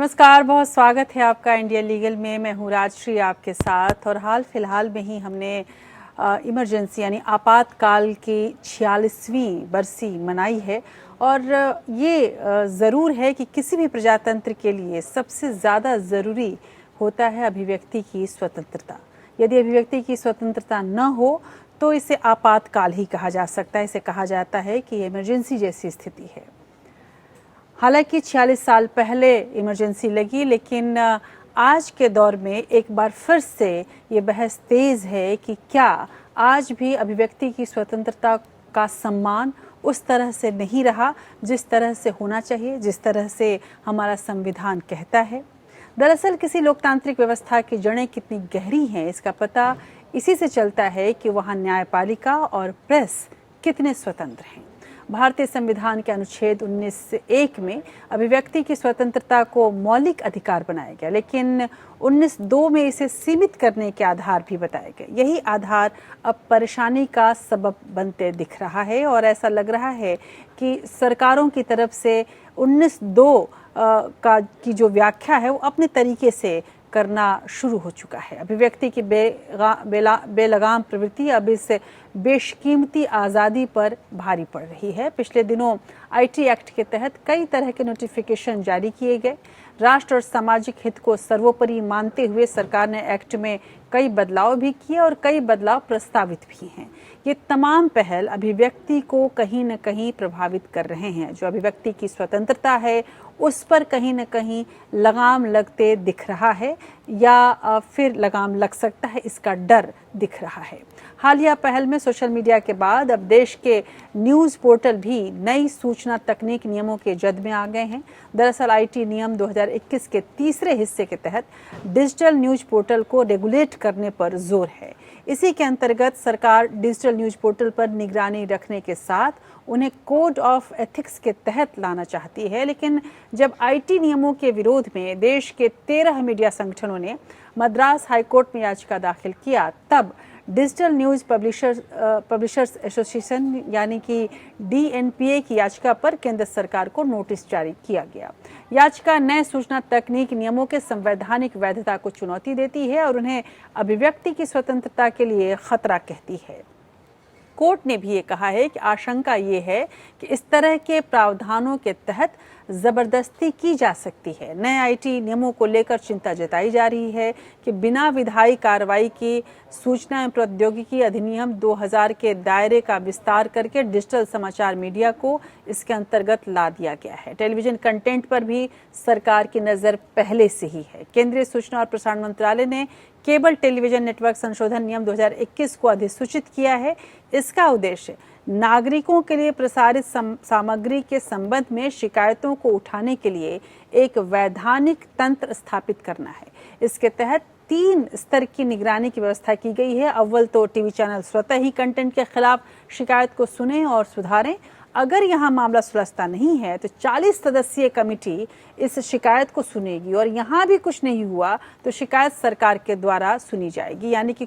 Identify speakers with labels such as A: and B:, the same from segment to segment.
A: नमस्कार, बहुत स्वागत है आपका इंडिया लीगल में। मैं हूँ राजश्री आपके साथ। और हाल फिलहाल में ही हमने इमरजेंसी यानी आपातकाल की 46वीं बरसी मनाई है। और ये ज़रूर है कि किसी भी प्रजातंत्र के लिए सबसे ज़्यादा ज़रूरी होता है अभिव्यक्ति की स्वतंत्रता। यदि अभिव्यक्ति की स्वतंत्रता न हो तो इसे आपातकाल ही कहा जा सकता है। इसे कहा जाता है कि इमरजेंसी जैसी स्थिति है। हालांकि 46 साल पहले इमरजेंसी लगी, लेकिन आज के दौर में एक बार फिर से ये बहस तेज़ है कि क्या आज भी अभिव्यक्ति की स्वतंत्रता का सम्मान उस तरह से नहीं रहा जिस तरह से होना चाहिए, जिस तरह से हमारा संविधान कहता है। दरअसल किसी लोकतांत्रिक व्यवस्था की जड़ें कितनी गहरी हैं इसका पता इसी से चलता है कि वहाँ न्यायपालिका और प्रेस कितने स्वतंत्र हैं। भारतीय संविधान के अनुच्छेद 19(1) में अभिव्यक्ति की स्वतंत्रता को मौलिक अधिकार बनाया गया, लेकिन 19(2) में इसे सीमित करने के आधार भी बताए गए। यही आधार अब परेशानी का सबब बनते दिख रहा है और ऐसा लग रहा है कि सरकारों की तरफ से 19(2) की जो व्याख्या है वो अपने तरीके से करना शुरू हो चुका है। अभिव्यक्ति की बेलगाम प्रवृत्ति अब इस बेशकीमती आज़ादी पर भारी पड़ रही है। पिछले दिनों आईटी एक्ट के तहत कई तरह के नोटिफिकेशन जारी किए गए। राष्ट्र और सामाजिक हित को सर्वोपरि मानते हुए सरकार ने एक्ट में कई बदलाव भी किए और कई बदलाव प्रस्तावित भी हैं। ये तमाम पहल अभिव्यक्ति को कहीं न कहीं प्रभावित कर रहे हैं। जो अभिव्यक्ति की स्वतंत्रता है उस पर कहीं न कहीं लगाम लगते दिख रहा है या फिर लगाम लग सकता है, इसका डर दिख रहा है। हालिया पहल में सोशल मीडिया के बाद अब देश के न्यूज़ पोर्टल भी नई सूचना तकनीक नियमों के जद में आ गए हैं। दरअसल आईटी नियम 2021 के तीसरे हिस्से के तहत डिजिटल न्यूज़ पोर्टल को रेगुलेट करने पर जोर है। इसी के अंतर्गत सरकार डिजिटल न्यूज़ पोर्टल पर निगरानी रखने के साथ उन्हें कोड ऑफ एथिक्स के तहत लाना चाहती है। लेकिन जब आईटी नियमों के विरोध में देश के 13 मीडिया संगठनों ने मद्रास हाईकोर्ट में याचिका दाखिल किया, तब डिजिटल न्यूज़ पब्लिशर्स एसोसिएशन यानी कि डीएनपीए की याचिका पर केंद्र सरकार को नोटिस जारी किया गया। याचिका नए सूचना तकनीक नियमों के संवैधानिक वैधता को चुनौती देती है और उन्हें अभिव्यक्ति की स्वतंत्रता के लिए खतरा कहती है। कोर्ट ने भी ये कहा है कि आशंका ये है कि इस तरह के प्रावधानों के तहत जबरदस्ती की जा सकती है। नए आईटी नियमों को लेकर चिंता जताई जा रही है कि बिना विधायी कार्रवाई की सूचना एवं प्रौद्योगिकी अधिनियम 2000 के दायरे का विस्तार करके डिजिटल समाचार मीडिया को इसके अंतर्गत ला दिया गया है। टेलीविजन कंटेंट पर भी सरकार की नज़र पहले से ही है। केंद्रीय सूचना और प्रसारण मंत्रालय ने केबल टेलीविजन नेटवर्क संशोधन नियम 2021 को अधिसूचित किया है। इसका उद्देश्य नागरिकों के लिए प्रसारित सामग्री के संबंध में शिकायतों को उठाने के लिए एक वैधानिक तंत्र स्थापित करना है। इसके तहत 3 स्तर की निगरानी की व्यवस्था की गई है। अव्वल तो टीवी चैनल स्वतः ही कंटेंट के खिलाफ शिकायत को सुने और सुधारें। अगर यहाँ मामला सुलझता नहीं है तो 40 सदस्यीय कमेटी इस शिकायत को सुनेगी और यहाँ भी कुछ नहीं हुआ तो शिकायत सरकार के द्वारा सुनी जाएगी। यानी कि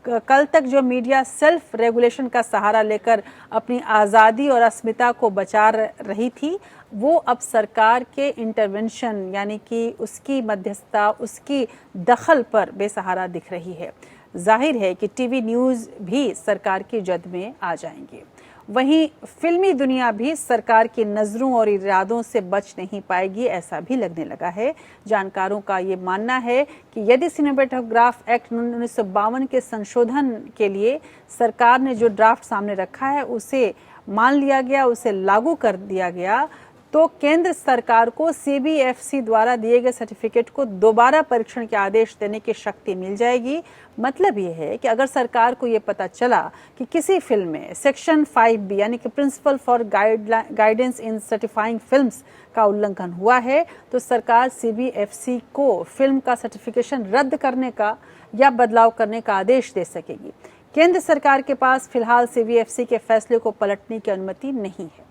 A: कल तक जो मीडिया सेल्फ रेगुलेशन का सहारा लेकर अपनी आज़ादी और अस्मिता को बचा रही थी, वो अब सरकार के इंटरवेंशन यानी कि उसकी मध्यस्थता, उसकी दखल पर बेसहारा दिख रही है। जाहिर है कि टीवी न्यूज़ भी सरकार की जद में आ जाएंगे। वहीं फिल्मी दुनिया भी सरकार की नज़रों और इरादों से बच नहीं पाएगी, ऐसा भी लगने लगा है। जानकारों का ये मानना है कि यदि सिनेमेटोग्राफ एक्ट 1952 के संशोधन के लिए सरकार ने जो ड्राफ्ट सामने रखा है उसे मान लिया गया, उसे लागू कर दिया गया, तो केंद्र सरकार को सीबीएफसी द्वारा दिए गए सर्टिफिकेट को दोबारा परीक्षण के आदेश देने की शक्ति मिल जाएगी। मतलब ये है कि अगर सरकार को ये पता चला कि किसी फिल्म में सेक्शन 5B यानी कि principle for guidance in certifying films का उल्लंघन हुआ है तो सरकार सीबीएफसी को फिल्म का सर्टिफिकेशन रद्द करने का या बदलाव करने का आदेश दे सकेगी। केंद्र सरकार के पास फिलहाल सीबीएफसी के फैसले को पलटने की अनुमति नहीं है।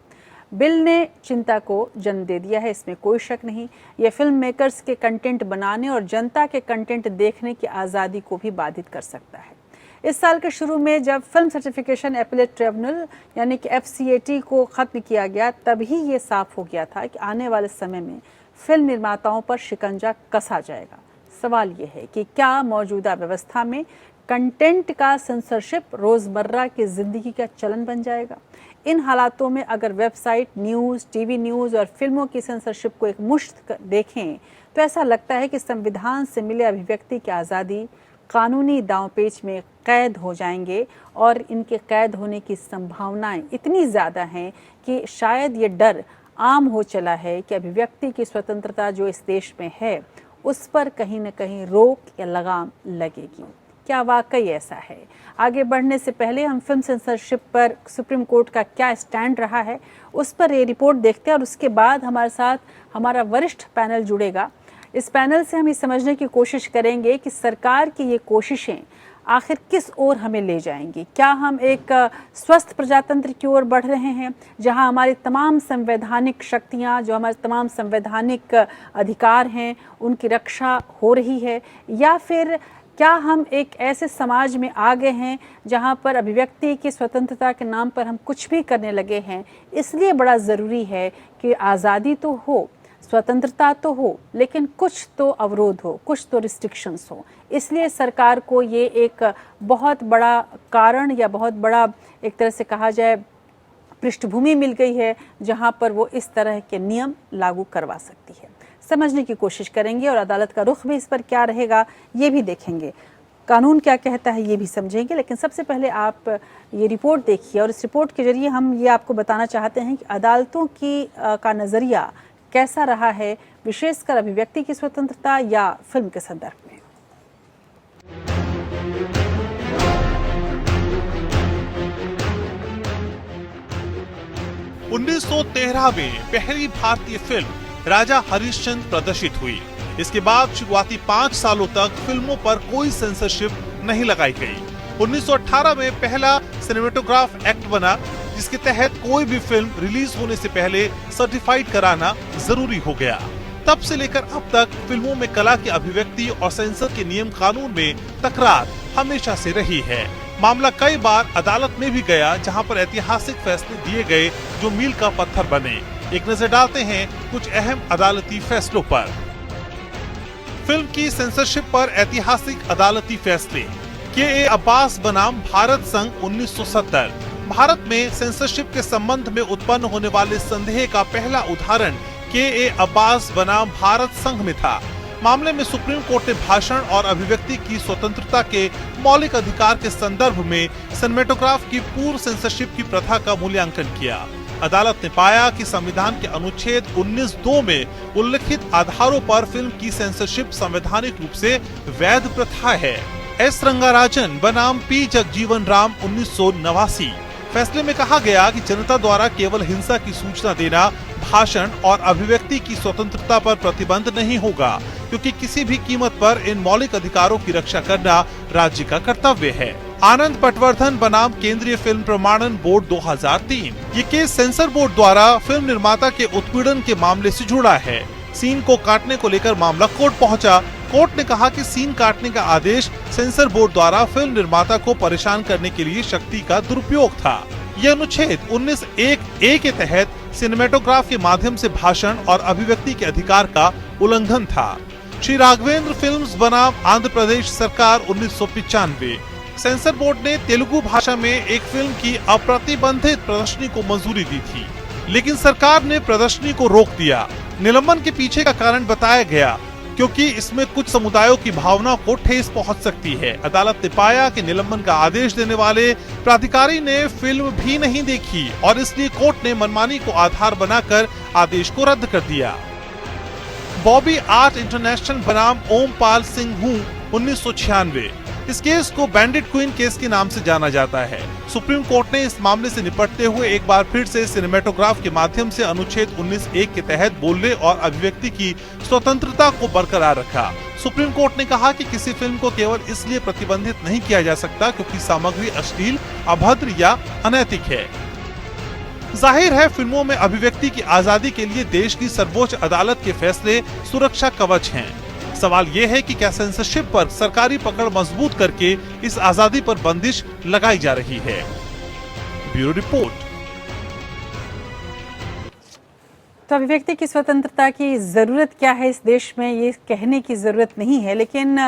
A: बिल ने चिंता को जन्म दे दिया है, इसमें कोई शक नहीं। यह फिल्म मेकर्स के कंटेंट बनाने और जनता के कंटेंट देखने की आज़ादी को भी बाधित कर सकता है। इस साल के शुरू में जब फिल्म सर्टिफिकेशन एपेलेट ट्रिब्यूनल यानी कि FCAT को ख़त्म किया गया, तभी ये साफ हो गया था कि आने वाले समय में फिल्म निर्माताओं पर शिकंजा कसा जाएगा। सवाल ये है कि क्या मौजूदा व्यवस्था में कंटेंट का सेंसरशिप रोज़मर्रा की ज़िंदगी का चलन बन जाएगा? इन हालातों में अगर वेबसाइट, न्यूज़, टीवी न्यूज़ और फिल्मों की सेंसरशिप को एक मुश्त देखें तो ऐसा लगता है कि संविधान से मिले अभिव्यक्ति की आज़ादी कानूनी दांवपेच में कैद हो जाएंगे और इनके कैद होने की संभावनाएं इतनी ज़्यादा हैं कि शायद ये डर आम हो चला है कि अभिव्यक्ति की स्वतंत्रता जो इस देश में है उस पर कहीं न कहीं रोक या लगाम लगेगी। क्या वाकई ऐसा है? आगे बढ़ने से पहले हम फिल्म सेंसरशिप पर सुप्रीम कोर्ट का क्या स्टैंड रहा है उस पर ये रिपोर्ट देखते हैं और उसके बाद हमारे साथ हमारा वरिष्ठ पैनल जुड़ेगा। इस पैनल से हम ये समझने की कोशिश करेंगे कि सरकार की ये कोशिशें आखिर किस ओर हमें ले जाएंगी। क्या हम एक स्वस्थ प्रजातंत्र की ओर बढ़ रहे हैं जहां हमारी तमाम संवैधानिक शक्तियां, जो हमारे तमाम संवैधानिक अधिकार हैं, उनकी रक्षा हो रही है, या फिर क्या हम एक ऐसे समाज में आ गए हैं जहां पर अभिव्यक्ति की स्वतंत्रता के नाम पर हम कुछ भी करने लगे हैं? इसलिए बड़ा ज़रूरी है कि आज़ादी तो हो, स्वतंत्रता तो हो, लेकिन कुछ तो अवरोध हो, कुछ तो रिस्ट्रिक्शंस हो। इसलिए सरकार को ये एक बहुत बड़ा कारण या बहुत बड़ा एक तरह से कहा जाए पृष्ठभूमि मिल गई है जहां पर वो इस तरह के नियम लागू करवा सकती है। समझने की कोशिश करेंगे और अदालत का रुख भी इस पर क्या रहेगा ये भी देखेंगे, कानून क्या कहता है ये भी समझेंगे। लेकिन सबसे पहले आप ये रिपोर्ट देखिए और इस रिपोर्ट के जरिए हम ये आपको बताना चाहते हैं कि अदालतों की का नज़रिया कैसा रहा है, विशेषकर अभिव्यक्ति की स्वतंत्रता या फिल्म के संदर्भ में।
B: 1913 में पहली भारतीय फिल्म राजा हरिश्चंद्र प्रदर्शित हुई। इसके बाद शुरुआती 5 सालों तक फिल्मों पर कोई सेंसरशिप नहीं लगाई गई। 1918 में पहला सिनेमेटोग्राफ एक्ट बना जिसके तहत कोई भी फिल्म रिलीज होने से पहले सर्टिफाइड कराना जरूरी हो गया। तब से लेकर अब तक फिल्मों में कला की अभिव्यक्ति और सेंसर के नियम कानून में तकरार हमेशा से रही है। मामला कई बार अदालत में भी गया जहां पर ऐतिहासिक फैसले दिए गए जो मील का पत्थर बने। एक नजर डालते हैं कुछ अहम अदालती फैसलों पर। फिल्म की सेंसरशिप पर ऐतिहासिक अदालती फैसले। के.ए. अब्बास बनाम भारत संघ 1970। भारत में सेंसरशिप के संबंध में उत्पन्न होने वाले संदेह का पहला उदाहरण के.ए. अब्बास बनाम भारत संघ में था। मामले में सुप्रीम कोर्ट ने भाषण और अभिव्यक्ति की स्वतंत्रता के मौलिक अधिकार के संदर्भ में सिनेमेटोग्राफ की पूर्व सेंसरशिप की प्रथा का मूल्यांकन किया। अदालत ने पाया कि संविधान के अनुच्छेद 19(2) में उल्लिखित आधारों पर फिल्म की सेंसरशिप संवैधानिक रूप से वैध प्रथा है। एस. रंगाराजन बनाम पी. जगजीवन राम 1989। फैसले में कहा गया कि जनता द्वारा केवल हिंसा की सूचना देना भाषण और अभिव्यक्ति की स्वतंत्रता पर प्रतिबंध नहीं होगा, क्योंकि किसी भी कीमत पर इन मौलिक अधिकारों की रक्षा करना राज्य का कर्तव्य है। आनंद पटवर्धन बनाम केंद्रीय फिल्म प्रमाणन बोर्ड 2003। ये केस सेंसर बोर्ड द्वारा फिल्म निर्माता के उत्पीड़न के मामले से जुड़ा है। सीन को काटने को लेकर मामला कोर्ट पहुंचा। कोर्ट ने कहा कि सीन काटने का आदेश सेंसर बोर्ड द्वारा फिल्म निर्माता को परेशान करने के लिए शक्ति का दुरुपयोग था। यह अनुच्छेद 19(1)(a) के तहत सिनेमेटोग्राफ के माध्यम से भाषण और अभिव्यक्ति के अधिकार का उल्लंघन था। श्री राघवेंद्र फिल्म्स बनाम आंध्र प्रदेश सरकार 1995। सेंसर बोर्ड ने तेलुगु भाषा में एक फिल्म की अप्रतिबंधित प्रदर्शनी को मंजूरी दी थी, लेकिन सरकार ने प्रदर्शनी को रोक दिया। निलंबन के पीछे का कारण बताया गया क्योंकि इसमें कुछ समुदायों की भावना को ठेस पहुंच सकती है। अदालत ने पाया कि निलंबन का आदेश देने वाले प्राधिकारी ने फिल्म भी नहीं देखी और इसलिए कोर्ट ने मनमानी को आधार बनाकर आदेश को रद्द कर दिया। बॉबी आर्ट इंटरनेशनल बनाम ओमपाल सिंह हूं 1996। इस केस को बैंडिट क्वीन केस के नाम से जाना जाता है। सुप्रीम कोर्ट ने इस मामले से निपटते हुए एक बार फिर से सिनेमेटोग्राफ के माध्यम से अनुच्छेद 19(1) के तहत बोलने और अभिव्यक्ति की स्वतंत्रता को बरकरार रखा। सुप्रीम कोर्ट ने कहा कि किसी फिल्म को केवल इसलिए प्रतिबंधित नहीं किया जा सकता क्योंकि सामग्री अश्लील, अभद्र या अनैतिक है। जाहिर है फिल्मों में अभिव्यक्ति की आजादी के लिए देश की सर्वोच्च अदालत के फैसले सुरक्षा कवच हैं। सवाल ये है कि क्या सेंसरशिप पर सरकारी पकड़ मजबूत करके इस आजादी पर बंदिश लगाई जा रही है। Bureau report.
A: तो अभिव्यक्ति की स्वतंत्रता की ज़रूरत क्या है इस देश में, ये कहने की ज़रूरत नहीं है, लेकिन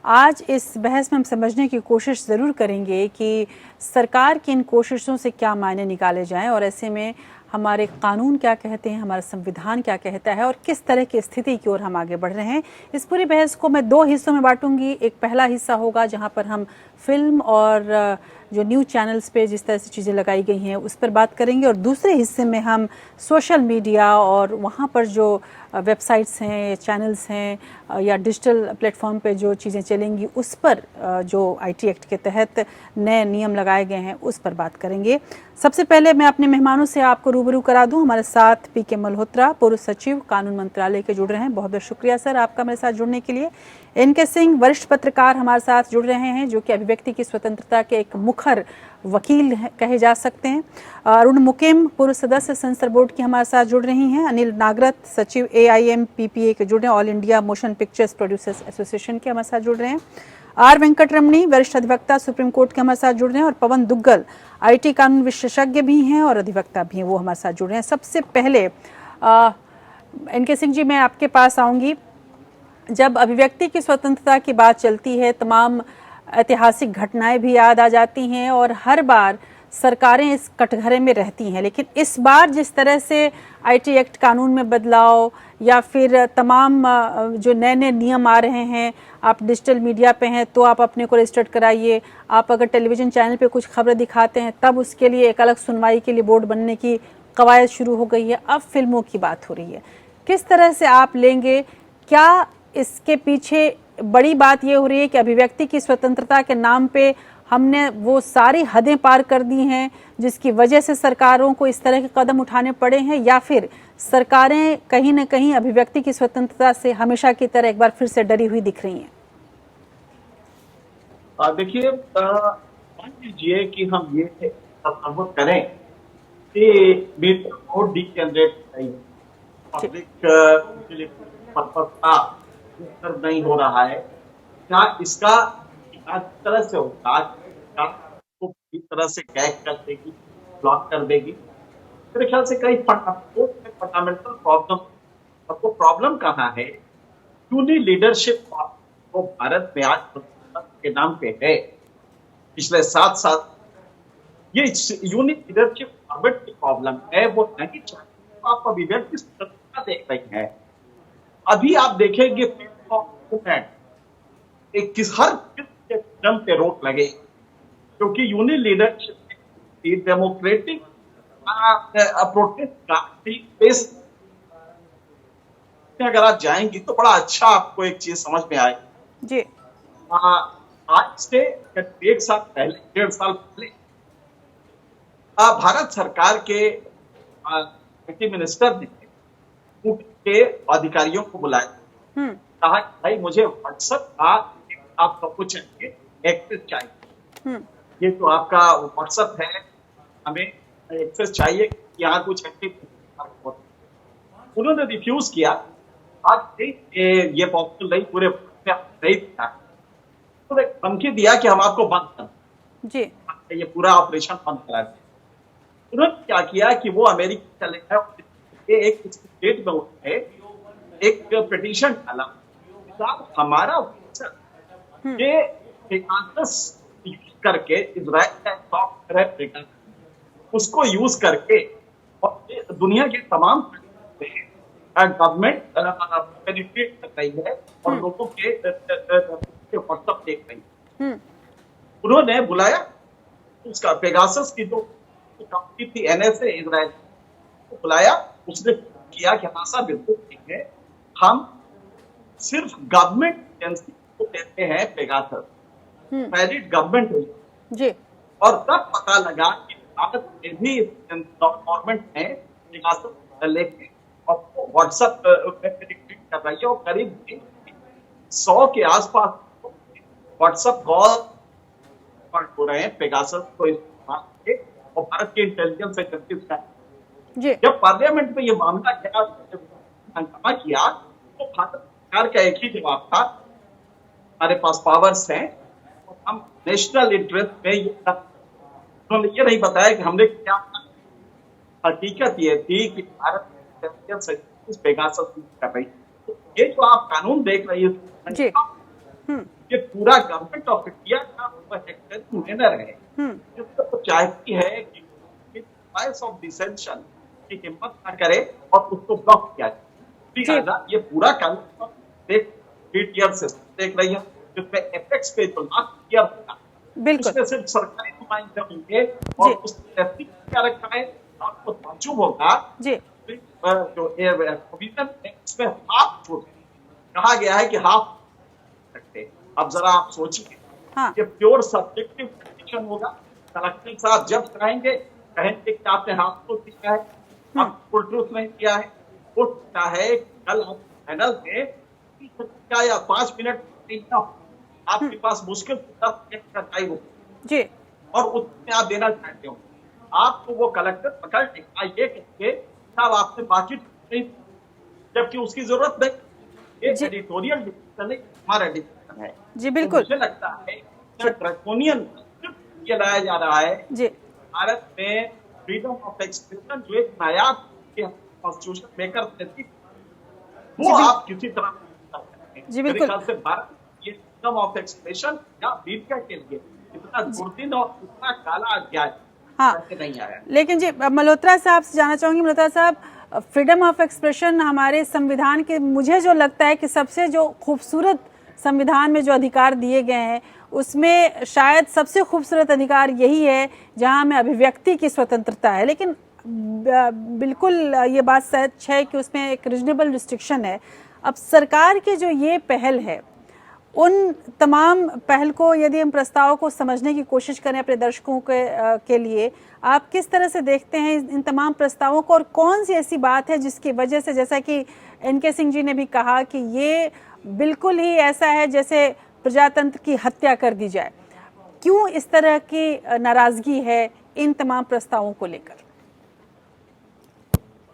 A: आज इस बहस में हम समझने की कोशिश ज़रूर करेंगे कि सरकार की इन कोशिशों से क्या मायने निकाले जाएं और ऐसे में हमारे कानून क्या कहते हैं, हमारा संविधान क्या कहता है और किस तरह की स्थिति की ओर हम आगे बढ़ रहे हैं। इस पूरी बहस को मैं 2 हिस्सों में बांटूंगी। एक पहला हिस्सा होगा जहां पर हम फिल्म और जो न्यूज़ चैनल्स पे जिस तरह से चीज़ें लगाई गई हैं उस पर बात करेंगे, और दूसरे हिस्से में हम सोशल मीडिया और वहाँ पर जो वेबसाइट्स हैं, चैनल्स हैं या डिजिटल प्लेटफॉर्म पे जो चीज़ें चलेंगी उस पर जो IT एक्ट के तहत नए नियम लगाए गए हैं उस पर बात करेंगे। सबसे पहले मैं अपने मेहमानों से आपको रूबरू करा दूं। हमारे साथ PK मल्होत्रा, पूर्व सचिव कानून मंत्रालय के जुड़ रहे हैं। बहुत बहुत शुक्रिया सर आपका मेरे साथ जुड़ने के लिए। NK सिंह, वरिष्ठ पत्रकार हमारे साथ जुड़ रहे हैं, जो कि अभिव्यक्ति की स्वतंत्रता के एक मुखर वकील कहे जा सकते हैं। अरुण मुकिम, पूर्व सदस्य सेंसर बोर्ड की हमारे साथ जुड़ रही हैं। अनिल नागरथ, सचिव AIMPPA के जुड़ रहे हैं, all India motion pictures producers association के हमारे साथ जुड़ रहे हैं। R वेंकटरमणी, वरिष्ठ अधिवक्ता सुप्रीम कोर्ट के हमारे साथ जुड़ रहे हैं, और पवन दुग्गल IT कानून विशेषज्ञ भी हैं और अधिवक्ता भी हैं, वो हमारे साथ जुड़ रहे हैं। सबसे पहले NK सिंह जी, मैं आपके पास आऊँगी। जब अभिव्यक्ति की स्वतंत्रता की बात चलती है, तमाम ऐतिहासिक घटनाएं भी याद आ जाती हैं और हर बार सरकारें इस कटघरे में रहती हैं, लेकिन इस बार जिस तरह से IT एक्ट कानून में बदलाव या फिर तमाम जो नए नए नियम आ रहे हैं, आप डिजिटल मीडिया पे हैं तो आप अपने को रजिस्टर्ड कराइए, आप अगर टेलीविज़न चैनल पे कुछ खबरें दिखाते हैं तब उसके लिए एक अलग सुनवाई के लिए बोर्ड बनने की कवायद शुरू हो गई है। अब फिल्मों की बात हो रही है, किस तरह से आप लेंगे? क्या इसके पीछे बड़ी बात ये हो रही है कि अभिव्यक्ति की स्वतंत्रता के नाम पे हमने वो सारी हदें पार कर दी हैं जिसकी वजह से सरकारों को इस तरह के कदम उठाने पड़े हैं, या फिर सरकारें कहीं न कहीं अभिव्यक्ति की स्वतंत्रता से हमेशा की तरह एक बार फिर से डरी हुई दिख रही हैं?
C: देखिए, मान लीजिए कि हम ये तस्वुर करें कि मीडिया को डीजेनरेट पब्लिक पर्पस का नहीं हो रहा है, क्या इसका इस तरह से होगा, इस तरह से गैग कर देगी, ब्लॉक कर देगी? मेरे ख्याल से कई फंडामेंटल प्रॉब्लम, और वो प्रॉब्लम कहाँ है? यूनि लीडरशिप वो भारत में आज के नाम पे है। पिछले 7 साल ये यूनि लीडरशिप गवर्नमेंट की प्रॉब्लम है, वो नहीं चाहती। आप अभिव्यक्ति स्वतंत्रता देख रही है। अभी आप देखेंगे किस हर कदम पे रोक लगे, क्योंकि यूनि लीडरशिप डेमोक्रेटिक प्रोटेस्ट का अगर आप जाएंगी तो बड़ा अच्छा आपको एक चीज समझ में आएगी
A: जी।
C: आज से 1 साल पहले, 1.5 साल पहले भारत सरकार के मिनिस्टर ने के अधिकारियों को बुलाया, कहा कि भाई मुझे व्हाट्सएप का आपका कुछ एक्सेस चाहिए, ये तो आपका व्हाट्सएप है, हमें एक्सेस चाहिए, यहाँ कुछ एक्टिव। उन्होंने रिफ्यूज किया। आज ये पॉसिबल नहीं, पूरे नहीं था, तो एक धमकी दिया कि हम आपको बंद कर जी, ये पूरा ऑपरेशन बंद करा दिया। उन्होंने क्या किया कि वो अमेरिका चले गए, एक स्टेट में उठे, एक पिटीशन डाला, हमारा करके इजराइल का सॉफ्टवेयर है, उसको यूज करके और दुनिया के तमाम गवर्नमेंट बेनिफिट कर रही है और लोगों के व्हाट्सएप देख रही है। उन्होंने बुलाया उसका पेगासस की जो कंपनी थी NSA इजराइल को बुलाया, उसने किया कि हाँ साहब बिल्कुल ठीक है, हम सिर्फ गवर्नमेंट एजेंसी को देते हैं पेगासस, वैलिड गवर्नमेंट जी। और तब पता लगा कि भारत में भी गवर्नमेंट ने पेगासस लेके और व्हाट्सएप कर रही है, और करीब 100 के आसपास व्हाट्सएप कॉल हो रहे हैं पेगासस को इस्तेमाल करके, और भारत के इंटेलिजेंस एजेंसी का जब पार्लियामेंट में ये मामला हंगामा किया तो भारत सरकार का एक ही जवाब था, हमारे पास पावर्स हैं, तो हम नेशनल इंटरेस्ट में उन्होंने ये नहीं बताया कि हमने क्या। हकीकत ये थी कि भारत पेगासस कर रही है। तो ये जो आप कानून देख रही है,
A: जी।
C: ये पूरा गवर्नमेंट ऑफ इंडिया का मैनर है, जिसको तो चाहती है कि वॉइस ऑफ डिसेंशन की हिम्मत ना करे और उसको ब्लॉक किया जाए। ये पूरा कानून देख रही है, जिसमें एपेक्स पे जो लास्ट ईयर था, उसमें सिर्फ सरकारी नुमाइंदे होंगे और उसमें क्या रखा है, आपको ताज्जुब होगा जो प्रोविजन है उसमें हाफ छूट कहा गया है कि हाफ सकते। अब जरा आप सोचिए, ये प्योर सब्जेक्टिव कंडीशन होगा। कलेक्टर साहब जब कहेंगे कि आपने हाफ तो किया है, आप फुल ट्रूथ नहीं किया है, हो सकता है कल आप पैनल में या 5 मिनट आपके पास मुश्किल 10 मिनट का टाइम हो और उसमें आप देना चाहते हो, आपको वो कलेक्टर पकड़ लेगा ये कहते साहब आपने बातचीत नहीं, जबकि उसकी जरूरत नहीं। एक एडिटोरियल डिसीजन हमारा डिसीजन है।
A: जी बिल्कुल।
C: मुझे लगता है ड्रैकोनियन ये लाया जा रहा है भारत में फ्रीडम ऑफ एक्सप्रेशन, जो एक नायाब कॉन्स्टिट्यूशन मेकर थी, वो आप किसी तरह
A: जी बिल्कुल।
C: मेरे ख्याल से भारत ये फ्रीडम ऑफ एक्सप्रेशन या मीडिया के लिए इतना दुर्दिन और इतना काला अध्याय नहीं आया।
A: लेकिन जी मल्होत्रा साहब से जानना चाहूंगी, मल्होत्रा साहब, फ्रीडम ऑफ एक्सप्रेशन हमारे संविधान के, मुझे जो लगता है कि सबसे जो खूबसूरत संविधान में जो अधिकार दिए गए हैं उसमें शायद सबसे खूबसूरत अधिकार यही है जहां में अभिव्यक्ति की स्वतंत्रता है। लेकिन बिल्कुल ये बात सच है कि उसमें एक रीजनेबल रिस्ट्रिक्शन है। अब सरकार की जो ये पहल है, उन तमाम पहल को यदि हम प्रस्ताव को समझने की कोशिश करें अपने दर्शकों के लिए, आप किस तरह से देखते हैं इन तमाम प्रस्तावों को, और कौन सी ऐसी बात है जिसकी वजह से, जैसा कि एनके सिंह जी ने भी कहा कि ये बिल्कुल ही ऐसा है जैसे प्रजातंत्र की हत्या कर दी जाए, क्यों इस तरह की नाराजगी है इन तमाम प्रस्तावों को लेकर?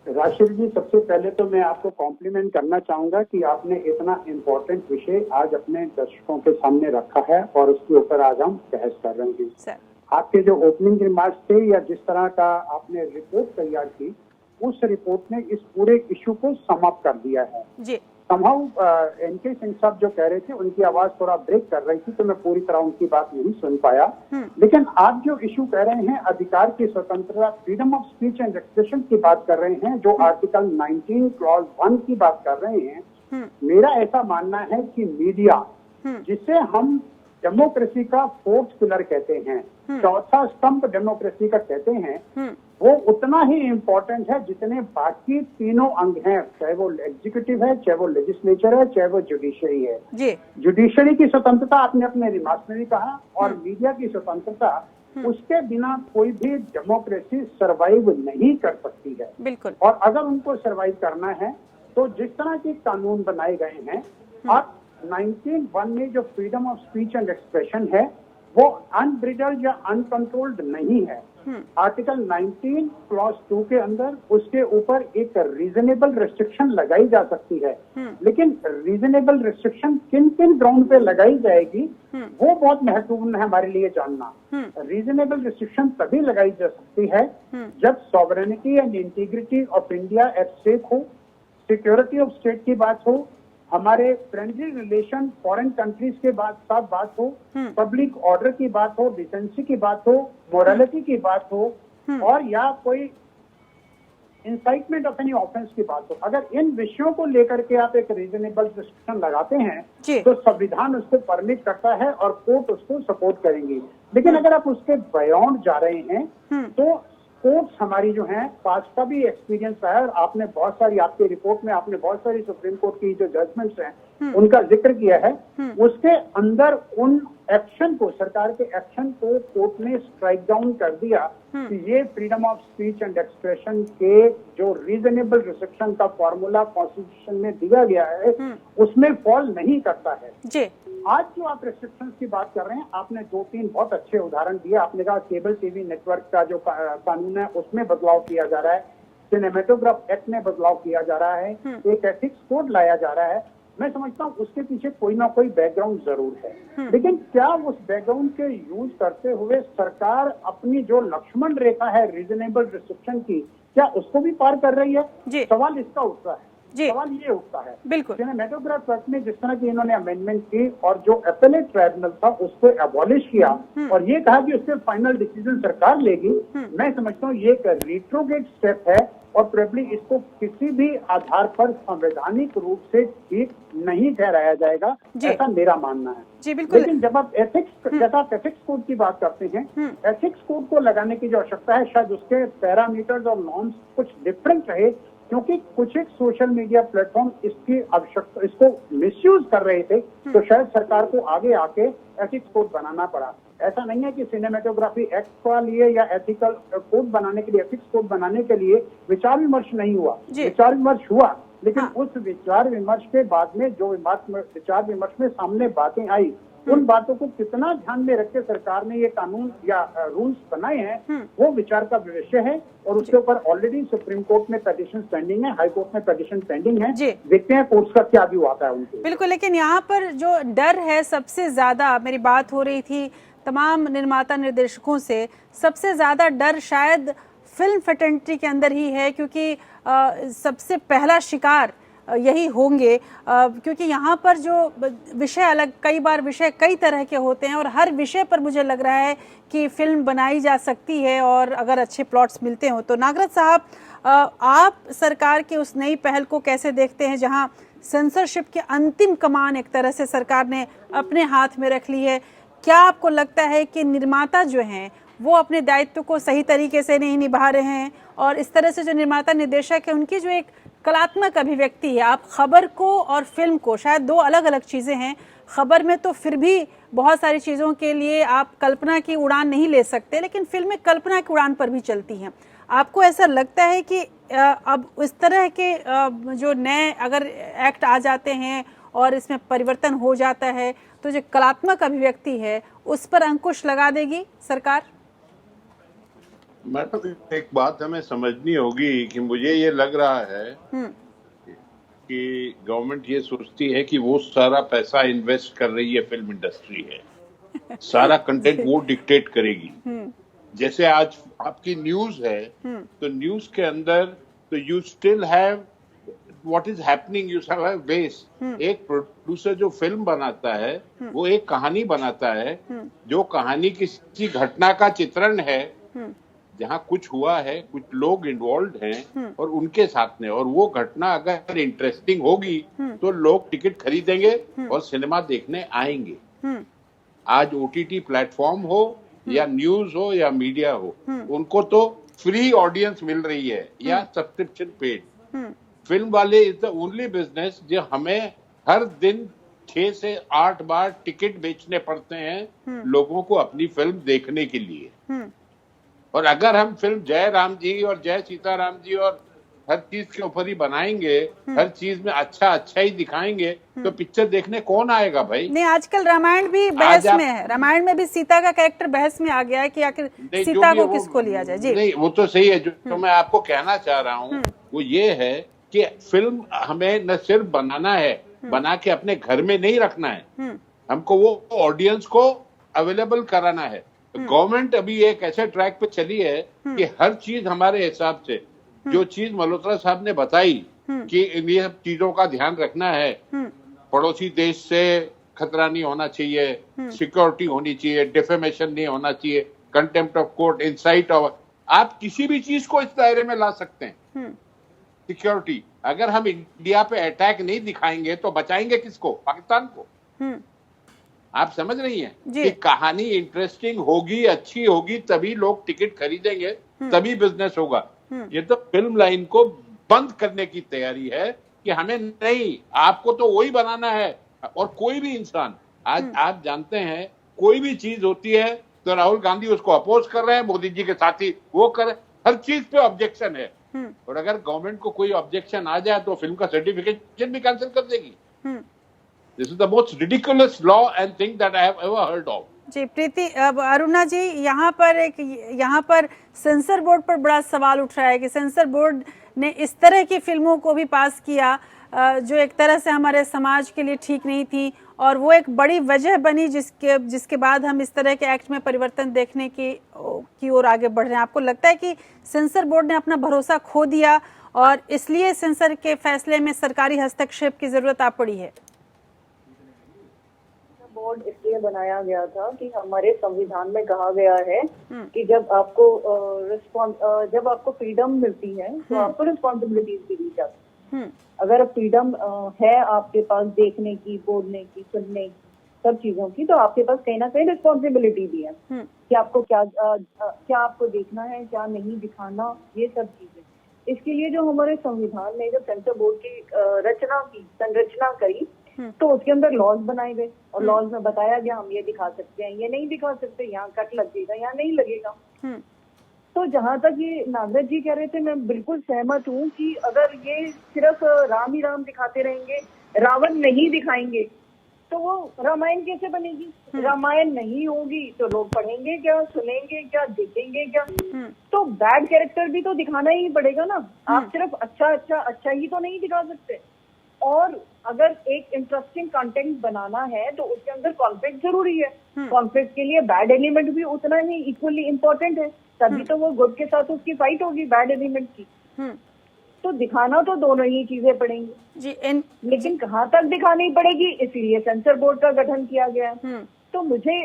D: राशिद जी, सबसे पहले तो मैं आपको कॉम्प्लीमेंट करना चाहूंगा कि आपने इतना इम्पोर्टेंट विषय आज अपने दर्शकों के सामने रखा है और उसके ऊपर आज हम बहस कर रहे हैं। आपके जो ओपनिंग रिमार्क्स थे या जिस तरह का आपने रिपोर्ट तैयार की, उस रिपोर्ट ने इस पूरे इशू को समाप्त कर दिया है जी। समहाउ एनके सिंह साहब जो कह रहे थे, उनकी आवाज थोड़ा ब्रेक कर रही थी तो मैं पूरी तरह उनकी बात नहीं सुन पाया। लेकिन आप जो इशू कह रहे हैं, अधिकार की स्वतंत्रता, freedom of speech and expression की बात कर रहे हैं, जो आर्टिकल 19 क्लॉज 1 की बात कर रहे हैं, मेरा ऐसा मानना है कि मीडिया, जिसे हम डेमोक्रेसी का फोर्थ पिलर कहते हैं, चौथा स्तंभ डेमोक्रेसी का कहते हैं, वो उतना ही इम्पोर्टेंट है जितने बाकी तीनों अंग हैं, चाहे वो एग्जीक्यूटिव है, चाहे वो लेजिस्लेचर है, चाहे वो जुडिशरी है जी। जुडिशरी की स्वतंत्रता आपने अपने रिमार्क्स में भी कहा, और मीडिया की स्वतंत्रता, उसके बिना कोई भी डेमोक्रेसी सरवाइव नहीं कर सकती है। बिल्कुल। और अगर उनको सरवाइव करना है तो जिस तरह के कानून बनाए गए हैं, अब 19(1) में जो freedom of speech and expression है वो अनब्रिडल्ड या अनकंट्रोल्ड नहीं है। आर्टिकल 19 क्लॉज 2 के अंदर उसके ऊपर एक रीजनेबल रिस्ट्रिक्शन लगाई जा सकती है, लेकिन रीजनेबल रिस्ट्रिक्शन किन किन ग्राउंड पे लगाई जाएगी वो बहुत महत्वपूर्ण है हमारे लिए जानना। रीजनेबल रिस्ट्रिक्शन तभी लगाई जा सकती है जब sovereignty and integrity of India at stake हो, सिक्योरिटी ऑफ स्टेट की बात हो, हमारे फ्रेंडली रिलेशन फॉरेन कंट्रीज के साथ बात हो, पब्लिक ऑर्डर की बात हो, डिसेंसी की बात हो, मोरालिटी की बात हो, और या कोई इंसाइटमेंट ऑफ एनी ऑफेंस की बात हो। अगर इन विषयों को लेकर के आप एक रीजनेबल रिस्ट्रिक्शन लगाते हैं तो संविधान उसको परमिट करता है और कोर्ट उसको सपोर्ट करेंगी। लेकिन अगर आप उसके बियॉन्ड जा रहे हैं तो कोर्ट्स हमारी जो हैं, पास्ट का भी एक्सपीरियंस रहा है, और आपने बहुत सारी, आपके रिपोर्ट में आपने बहुत सारी सुप्रीम कोर्ट की जो जजमेंट्स हैं उनका जिक्र किया है, उसके अंदर उन एक्शन को, सरकार के एक्शन को कोर्ट ने स्ट्राइक डाउन कर दिया कि ये freedom of speech and expression के जो रीजनेबल रिस्ट्रिक्शन का फॉर्मूला कॉन्स्टिट्यूशन में दिया गया है उसमें फॉल नहीं करता है जी। आज जो आप रिस्ट्रिक्शंस की बात कर रहे हैं, आपने 2-3 बहुत अच्छे उदाहरण दिए। आपने कहा केबल टीवी नेटवर्क का जो कानून है उसमें बदलाव किया जा रहा है, सिनेमेटोग्राफ एक्ट में बदलाव किया जा रहा है, एक एथिक्स कोड लाया जा रहा है। मैं समझता हूँ उसके पीछे कोई ना कोई बैकग्राउंड जरूर है, लेकिन क्या उस बैकग्राउंड के यूज करते हुए सरकार अपनी जो लक्ष्मण रेखा है रीजनेबल रिस्ट्रिक्शन की, क्या उसको भी पार कर रही है?
A: जी।
D: सवाल इसका उठता है।
A: जी।
D: सवाल ये उठता है
A: बिल्कुल।
D: सिनेमेटोग्राफ एक्ट में जिस तरह की इन्होंने अमेंडमेंट की और जो एपेलेट ट्राइब्यूनल था उसको एबॉलिश किया और ये कहा कि उससे फाइनल डिसीजन सरकार लेगी, मैं समझता हूँ ये एक रिट्रोगेट स्टेप है और प्रोबेबली इसको किसी भी आधार पर संवैधानिक रूप से ठीक नहीं ठहराया जाएगा, ऐसा मेरा मानना है।
A: जी बिल्कुल।
D: लेकिन जब आप जैसा आप एथिक्स कोड की बात करते हैं, एथिक्स कोड को लगाने की जो आवश्यकता है शायद उसके पैरामीटर्स और नॉर्म्स कुछ डिफरेंट रहे, क्योंकि कुछ एक सोशल मीडिया प्लेटफॉर्म इसकी आवश्यकता इसको मिसयूज कर रहे थे, तो शायद सरकार को आगे आके एथिक्स कोड बनाना पड़ा। ऐसा नहीं है कि सिनेमेटोग्राफी एक्ट का लिए या एथिकल कोड बनाने के लिए, एथिक्स कोड बनाने के लिए विचार विमर्श नहीं हुआ। विचार विमर्श हुआ, लेकिन उस विचार विमर्श के बाद में जो विचार विमर्श में सामने बातें आई, उन बातों को कितना ध्यान में रख के सरकार ने ये कानून या रूल्स बनाए हैं, वो विचार का विषय है और उसके ऊपर ऑलरेडी सुप्रीम कोर्ट में पेटिशन पेंडिंग है, हाई कोर्ट में पेटिशन पेंडिंग है। देखते हैं कोर्ट्स का क्या व्यू आता है उनके।
A: बिल्कुल, लेकिन यहाँ पर जो डर है सबसे ज्यादा, मेरी बात हो रही थी तमाम निर्माता निर्देशकों से, सबसे ज्यादा डर शायद फिल्म फ्रेटर्निटी के अंदर ही है, क्योंकि सबसे पहला शिकार यही होंगे, क्योंकि यहाँ पर जो विषय अलग, कई बार विषय कई तरह के होते हैं और हर विषय पर मुझे लग रहा है कि फिल्म बनाई जा सकती है और अगर अच्छे प्लॉट्स मिलते हो तो। नागराज साहब, आप सरकार के उस नई पहल को कैसे देखते हैं जहाँ सेंसरशिप की अंतिम कमान एक तरह से सरकार ने अपने हाथ में रख ली है? क्या आपको लगता है कि निर्माता जो हैं वो अपने दायित्व को सही तरीके से नहीं निभा रहे हैं और इस तरह से जो निर्माता निर्देशक है उनकी जो एक कलात्मक अभिव्यक्ति है, आप खबर को और फिल्म को, शायद दो अलग अलग चीज़ें हैं, खबर में तो फिर भी बहुत सारी चीज़ों के लिए आप कल्पना की उड़ान नहीं ले सकते, लेकिन फिल्में कल्पना की उड़ान पर भी चलती हैं। आपको ऐसा लगता है कि अब इस तरह के जो नए अगर एक्ट आ जाते हैं और इसमें परिवर्तन हो जाता है तो जो कलात्मक अभिव्यक्ति है उस पर अंकुश लगा देगी सरकार?
E: मैडम, एक बात हमें समझनी होगी कि मुझे ये लग रहा है कि गवर्नमेंट ये सोचती है कि वो सारा पैसा इन्वेस्ट कर रही है, फिल्म इंडस्ट्री है, सारा कंटेंट वो डिक्टेट करेगी। जैसे आज आपकी न्यूज है तो न्यूज के अंदर तो you still have what is happening, you have base. एक प्रोड्यूसर जो फिल्म बनाता है वो एक कहानी बनाता है, जो कहानी किसी घटना का चित्रण है जहाँ कुछ हुआ है, कुछ लोग इन्वॉल्व हैं और उनके साथ में, और वो घटना अगर इंटरेस्टिंग होगी तो लोग टिकट खरीदेंगे और सिनेमा देखने आएंगे। आज ओटीटी प्लेटफॉर्म हो या न्यूज हो या मीडिया हो, उनको तो फ्री ऑडियंस मिल रही है या सब्सक्रिप्शन पेड। फिल्म वाले इज द ओनली बिजनेस जो हमें हर दिन 6 से 8 बार टिकट बेचने पड़ते हैं लोगों को अपनी फिल्म देखने के लिए। और अगर हम फिल्म जय राम जी और जय सीताराम जी और हर चीज के ऊपर ही बनाएंगे, हर चीज में अच्छा ही दिखाएंगे, तो पिक्चर देखने कौन आएगा भाई?
A: नहीं, आजकल रामायण भी बहस में है, रामायण में भी सीता का कैरेक्टर बहस में आ गया है कि आखिर सीता को किसको लिया जाए। जी
E: नहीं, वो तो सही है। जो मैं आपको कहना चाह रहा हूँ वो ये है कि फिल्म हमें न सिर्फ बनाना है, बना के अपने घर में नहीं रखना है, हमको वो ऑडियंस को अवेलेबल कराना है। गवर्नमेंट अभी एक ऐसे ट्रैक पे चली है कि हर चीज हमारे हिसाब से, जो चीज मल्होत्रा साहब ने बताई कि इन ये चीजों का ध्यान रखना है, पड़ोसी देश से खतरा नहीं होना चाहिए, सिक्योरिटी होनी चाहिए, डिफेमेशन नहीं होना चाहिए, contempt of court, insight of, आप किसी भी चीज को इस दायरे में ला सकते हैं। सिक्योरिटी, अगर हम इंडिया पे अटैक नहीं दिखाएंगे तो बचाएंगे किसको? पाकिस्तान को। आप समझ रही हैं कि कहानी इंटरेस्टिंग होगी, अच्छी होगी, तभी लोग टिकट खरीदेंगे, तभी बिजनेस होगा। ये तो फिल्म लाइन को बंद करने की तैयारी है कि हमें नहीं, आपको तो वही बनाना है। और कोई भी इंसान, आज आप जानते हैं कोई भी चीज होती है तो राहुल गांधी उसको अपोज कर रहे हैं, मोदी जी के साथी वो कर, हर चीज पे ऑब्जेक्शन है। और अगर गवर्नमेंट को कोई ऑब्जेक्शन आ जाए तो फिल्म का सर्टिफिकेशन भी कैंसिल कर देगी। This is the most ridiculous law and thing that I have ever heard of.
A: जी प्रीति, अब अरुणा जी, यहाँ पर सेंसर बोर्ड पर बड़ा सवाल उठ रहा है कि सेंसर बोर्ड ने इस तरह की फिल्मों को भी पास किया जो एक तरह से हमारे समाज के लिए ठीक नहीं थी और वो एक बड़ी वजह बनी जिसके बाद हम इस तरह के एक्ट में परिवर्तन देखने की ओर आगे बढ़ रहे हैं। आपको लगता है कि सेंसर बोर्ड ने अपना भरोसा खो दिया और इसलिए सेंसर के फैसले में सरकारी हस्तक्षेप की जरूरत आ पड़ी है?
F: बोर्ड इसलिए बनाया गया था कि हमारे संविधान में कहा गया है कि जब आपको जब आपको फ्रीडम मिलती है तो आपको रिस्पॉन्सिबिलिटीज भी दी जाती है। अगर फ्रीडम है आपके पास देखने की, बोलने की, सुनने की, सब चीजों की, तो आपके पास कहीं ना कहीं रिस्पॉन्सिबिलिटी भी है कि आपको क्या आपको देखना है, क्या नहीं दिखाना, ये सब चीजें। इसके लिए जो हमारे संविधान ने जब सेंसर बोर्ड की संरचना करी तो उसके अंदर लॉज बनाए गए और लॉज में बताया गया हम ये दिखा सकते हैं, ये नहीं दिखा सकते, यहाँ कट लगेगा, यहाँ नहीं लगेगा। तो जहाँ तक ये नागराज जी कह रहे थे, मैं बिल्कुल सहमत हूँ कि अगर ये सिर्फ राम ही राम दिखाते रहेंगे, रावण नहीं दिखाएंगे, तो वो रामायण कैसे बनेगी? रामायण नहीं होगी तो लोग पढ़ेंगे क्या, सुनेंगे क्या, देखेंगे क्या? तो बैड कैरेक्टर भी तो दिखाना ही पड़ेगा ना। आप सिर्फ अच्छा ही तो नहीं दिखा सकते। और अगर एक इंटरेस्टिंग कंटेंट बनाना है तो उसके अंदर कॉन्फ्लिक्ट जरूरी है। कॉन्फ्लिक्ट के लिए बैड एलिमेंट भी उतना ही इक्वली इम्पोर्टेंट है, तभी तो वो गुड के साथ उसकी फाइट होगी बैड एलिमेंट की। तो दिखाना तो दोनों ही चीजें पड़ेंगी जी, लेकिन कहाँ तक दिखानी पड़ेगी, इसीलिए सेंसर बोर्ड का गठन किया गया। तो मुझे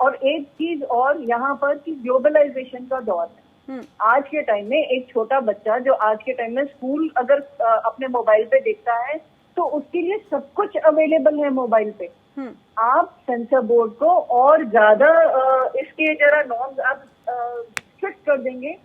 F: और एक चीज और यहाँ पर कि ग्लोबलाइजेशन का दौर है। आज के टाइम में एक छोटा बच्चा जो आज के टाइम में स्कूल अगर अपने मोबाइल पे देखता है तो उसके लिए सब कुछ अवेलेबल है मोबाइल पे। आप सेंसर बोर्ड को और ज्यादा इसके जरा नॉर्म्स आप स्ट्रिक्ट कर देंगे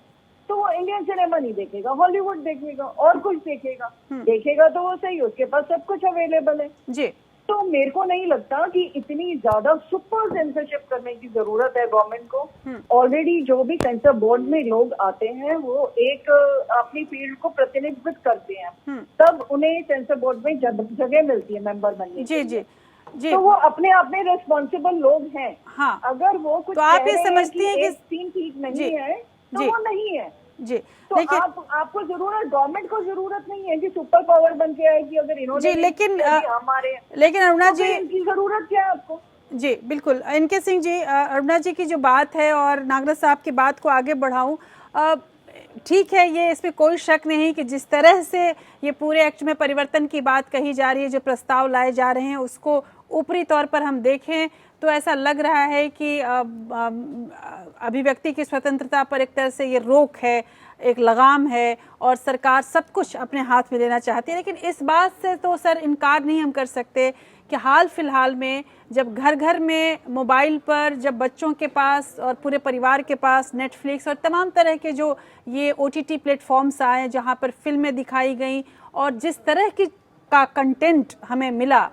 F: तो वो इंडियन सिनेमा नहीं देखेगा, हॉलीवुड देखेगा और कुछ देखेगा तो वो सही, उसके पास सब कुछ अवेलेबल है जी। तो मेरे को नहीं लगता कि इतनी ज्यादा सुपर सेंसरशिप करने की जरूरत है गवर्नमेंट को। ऑलरेडी जो भी सेंसर बोर्ड में लोग आते हैं वो एक अपनी फील्ड को प्रतिनिधित्व करते हैं, तब उन्हें सेंसर बोर्ड में जगह मिलती है मेंबर बनने
A: जी जी जी।
F: तो वो अपने आप में रिस्पॉन्सिबल लोग हैं।
A: हाँ।
F: अगर वो कुछ
A: तो आप ये समझती हैं कि
F: सीन ठीक नहीं है तो वो नहीं है
A: जी।
F: तो आपको जरूरत, गवर्नमेंट को जरूरत नहीं है कि सुपर पावर बन के आएगी। अगर इन्होंने
A: लेकिन अरुणा जी
F: इनकी जरूरत क्या है आपको?
A: जी बिल्कुल। इनके सिंह जी, अरुणा जी की जो बात है और नागराज साहब की बात को आगे बढ़ाऊं, ठीक है, ये इसमें कोई शक नहीं कि जिस तरह से ये पूरे एक्ट में परिवर्तन की बात कही जा रही है, जो प्रस्ताव लाए जा रहे हैं, उसको ऊपरी तौर पर हम देखें तो ऐसा लग रहा है कि अभिव्यक्ति की स्वतंत्रता पर एक तरह से ये रोक है, एक लगाम है और सरकार सब कुछ अपने हाथ में लेना चाहती है। लेकिन इस बात से तो सर इनकार नहीं हम कर सकते कि हाल फिलहाल में जब घर घर में मोबाइल पर जब बच्चों के पास और पूरे परिवार के पास नेटफ्लिक्स और तमाम तरह के जो ये OTT प्लेटफॉर्म्स आए जहाँ पर फिल्में दिखाई गई और जिस तरह की का कंटेंट हमें मिला,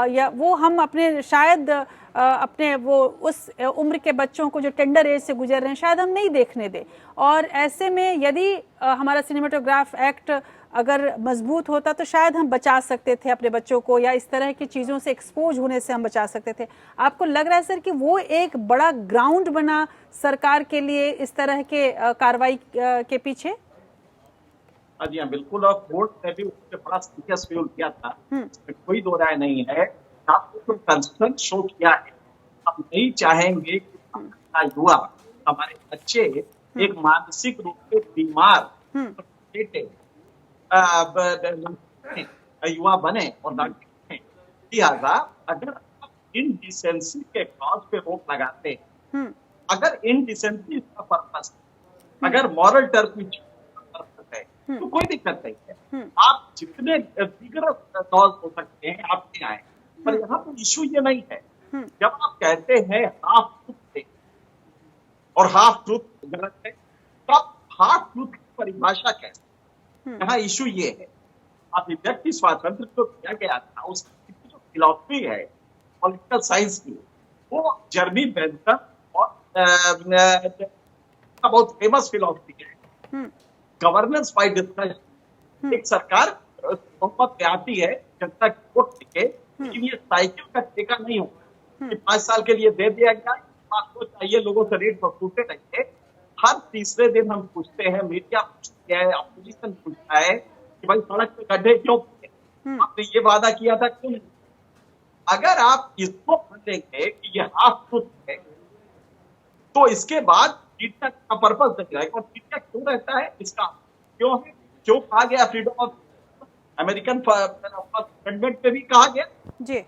A: या वो हम अपने शायद अपने वो उस उम्र के बच्चों को जो टेंडर एज से गुजर रहे हैं शायद हम नहीं देखने दें। और ऐसे में यदि हमारा सिनेमेटोग्राफ एक्ट अगर मजबूत होता तो शायद हम बचा सकते थे अपने बच्चों को, या इस तरह की चीज़ों से एक्सपोज होने से हम बचा सकते थे। आपको लग रहा है सर कि वो एक बड़ा ग्राउंड बना सरकार के लिए इस तरह के कार्रवाई के पीछे?
C: जी हाँ, बिल्कुल। और कोर्ट ने भी उससे बड़ा सीरियस फील किया था, कोई दो राय नहीं है। आपको तो कंसर्न शो किया है। हम नहीं चाहेंगे कि हमारा युवा, हमारे बच्चे एक मानसिक रूप से बीमार युवा बने और लिहाजा अगर आप इनडिसेंसी के क्लॉज पे रोक लगाते हैं, अगर इनडिसेंसी का पर्पस, अगर मॉरल टर्पिंग तो कोई दिक्कत नहीं है। आप जितने विगरस लॉज हो सकते हैं आप ले आए, पर यहाँ पर इशू ये नहीं है। जब आप कहते हैं हाफ ट्रूथ और हाफ ट्रूथ गलत है, तो आप हाफ ट्रूथ की परिभाषा कैसे? यहाँ इशू ये है, अभिव्यक्ति स्वातंत्र जो किया गया था उसकी जो फिलॉसफी है पॉलिटिकल साइंस की, वो जर्मी बेंथम और बहुत फेमस फिलॉसफी है, गवर्नेंस बाय डिस्कशन। एक सरकार बहुमत पे आती है, जनता की वोट देके, लेकिन ये साइकिल का ठेका नहीं होगा कि 5 साल के लिए दे दिया गया, आपको चाहिए लोगों से रेट वसूलते रहिए। हर तीसरे दिन हम पूछते हैं, मीडिया पूछती है, अपोजिशन पूछता है कि भाई सड़क पे गड्ढे क्यों किए? आपने ये वादा किया था क्यों नहीं? अगर आप इसको मानेंगे कि ये हाफ ट्रूथ है, तो इसके बाद मीडिया का पर्पस दिख जाएगा। और मीडिया क्यों रहता है, इसका क्यों है, क्यों कहा गया freedom of American first amendment में भी कहा गया
A: जी।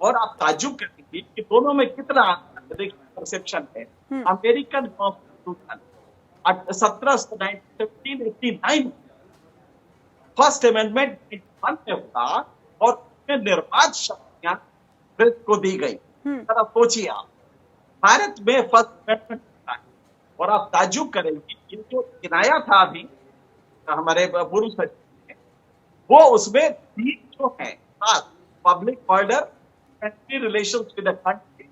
C: और आप ताज्जुब करेंगे कि दोनों में कितना परसेप्शन है। अमेरिकन कॉन्स्टिट्यूशन 1789 फर्स्ट अमेंडमेंट में हुआ और उसमें निर्बाध शक्तियां प्रेस को दी गई। जरा सोचिए आप, भारत में फर्स्ट अमेंडमेंट होता है और आप ताज्जुब करेंगे कि जो किनाया था अभी हमारे पूर्व सचिव ने, वो उसमें तीन जो है public order, relations with the country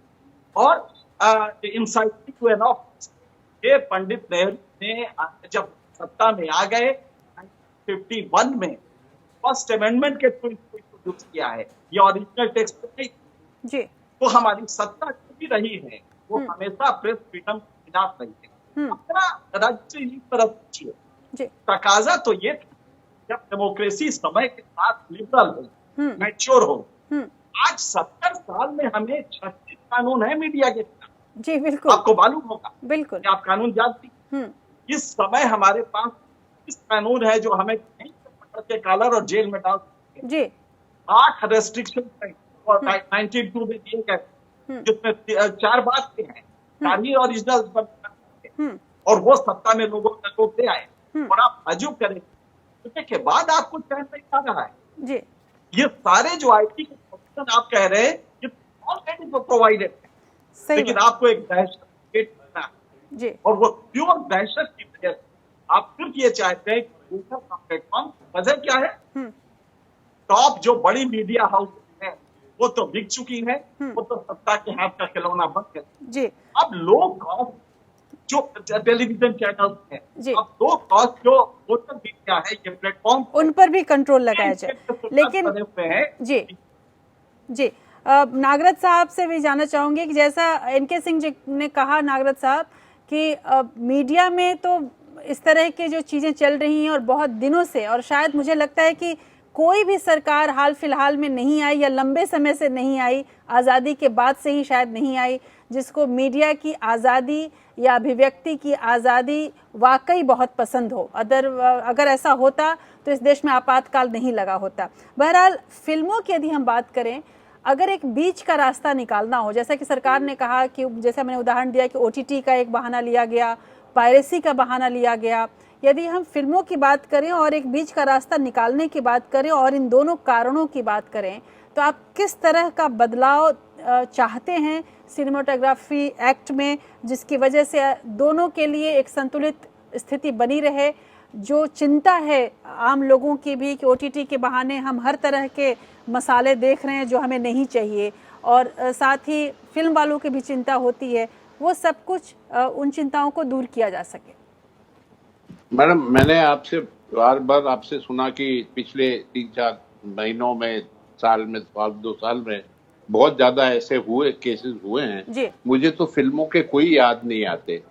C: और इंसाइटिंग टू एन ऑफिस। ये पंडित नेहरू ने जब सत्ता में आ गए 1951 में फर्स्ट अमेंडमेंट के थ्रू इसको इंट्रोड्यूस किया है। ये ओरिजिनल टेक्स्ट नहीं
A: जी।
C: तो हमारी सत्ता जो भी रही है वो हमेशा प्रेस फ्रीडम के खिलाफ रही है। अपना राज्य इस तरफ सोचिए, तकाजा तो ये था जब डेमोक्रेसी समय के साथ लिबरल हो, मैच्योर हो। आज 70 साल में हमें 36 कानून है मीडिया के खिलाफ।
A: जी बिल्कुल,
C: आपको मालूम होगा,
A: बिल्कुल
C: आप कानून जानती हैं। इस समय हमारे पास इस कानून है जो हमें कहीं से पकड़ के कॉलर और जेल में डाल सकते हैं।
A: जी।
C: 8 रेस्ट्रिक्शन और 92 में दिए गए, जिसमें 4 बात के हैं, 4 ही ओरिजिनल और वो सत्ता में लोगों ले आए। और आप ताज्जुब करें के बाद आपको चैन नहीं आ रहा है
A: जी।
C: ये सारे जो आईटी के फंक्शन आप कह रहे हैं ये ऑलरेडी प्रोवाइडेड है, लेकिन आपको एक दहशत क्रिएट करना है
A: जी।
C: और वो प्योर दहशत की वजह से आप सिर्फ ये चाहते हैं कि प्लेटफॉर्म वजह क्या है, टॉप जो बड़ी मीडिया हाउस है वो तो बिक चुकी है, वो तो सत्ता के हाथ का खिलौना बन गया जी। अब लो कॉस्ट जो टेलीविजन चैनल है, अब लो कॉस्ट जो सोशल मीडिया है, ये प्लेटफॉर्म
A: उन पर भी कंट्रोल लगाया जाए। लेकिन जी जी नागरथ साहब से भी जानना चाहूंगी कि जैसा एनके सिंह जी ने कहा, नागरथ साहब, कि मीडिया में तो इस तरह की जो चीज़ें चल रही हैं और बहुत दिनों से, और शायद मुझे लगता है कि कोई भी सरकार हाल फिलहाल में नहीं आई या लंबे समय से नहीं आई, आज़ादी के बाद से ही शायद नहीं आई, जिसको मीडिया की आज़ादी या अभिव्यक्ति की आज़ादी वाकई बहुत पसंद हो। अगर ऐसा होता तो इस देश में आपातकाल नहीं लगा होता। बहरहाल फिल्मों की यदि हम बात करें, अगर एक बीच का रास्ता निकालना हो, जैसा कि सरकार ने कहा कि जैसा मैंने उदाहरण दिया कि OTT का एक बहाना लिया गया, पायरेसी का बहाना लिया गया, यदि हम फिल्मों की बात करें और एक बीच का रास्ता निकालने की बात करें और इन दोनों कारणों की बात करें, तो आप किस तरह का बदलाव चाहते हैं सिनेमाटोग्राफी एक्ट में, जिसकी वजह से दोनों के लिए एक संतुलित स्थिति बनी रहे? जो चिंता है आम लोगों की भी कि OTT के बहाने हम हर तरह के मसाले देख रहे हैं जो हमें नहीं चाहिए, और साथ ही फिल्म वालों की भी चिंता होती है, वो सब कुछ उन चिंताओं को दूर किया जा सके।
E: मैडम, मैंने आपसे बार बार आपसे सुना कि पिछले 3-4 महीनों में, साल में, 2 साल में बहुत ज्यादा ऐसे केसेस हुए हैं। मुझे तो फिल्मों के कोई याद नहीं आते।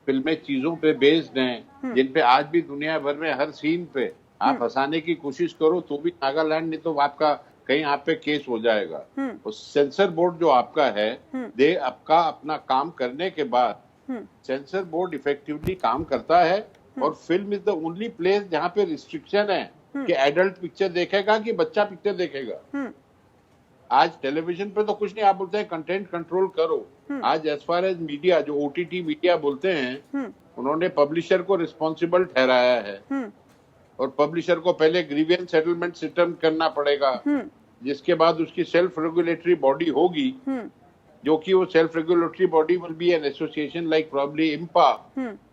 E: फिल्में चीजों पे बेस्ड हैं जिन पे आज भी दुनिया भर में हर सीन पे आप हंसाने की कोशिश करो तो भी नागालैंड नहीं तो आपका कहीं आप पे केस हो जाएगा। और सेंसर बोर्ड जो आपका है, दे आपका अपना काम करने के बाद सेंसर बोर्ड इफेक्टिवली काम करता है और film is the only place जहाँ पे रिस्ट्रिक्शन है कि एडल्ट पिक्चर देखेगा कि बच्चा पिक्चर देखेगा। आज टेलीविजन पे तो कुछ नहीं, आप बोलते हैं कंटेंट कंट्रोल करो। आज एज फार एज मीडिया, जो OTT मीडिया बोलते हैं, उन्होंने पब्लिशर को रिस्पॉन्सिबल ठहराया है और पब्लिशर को पहले ग्रीवियंस सेटलमेंट सिस्टम करना पड़ेगा, जिसके बाद उसकी सेल्फ रेगुलेटरी बॉडी होगी, जो कि वो self regulatory body will be an association like probably IMPA,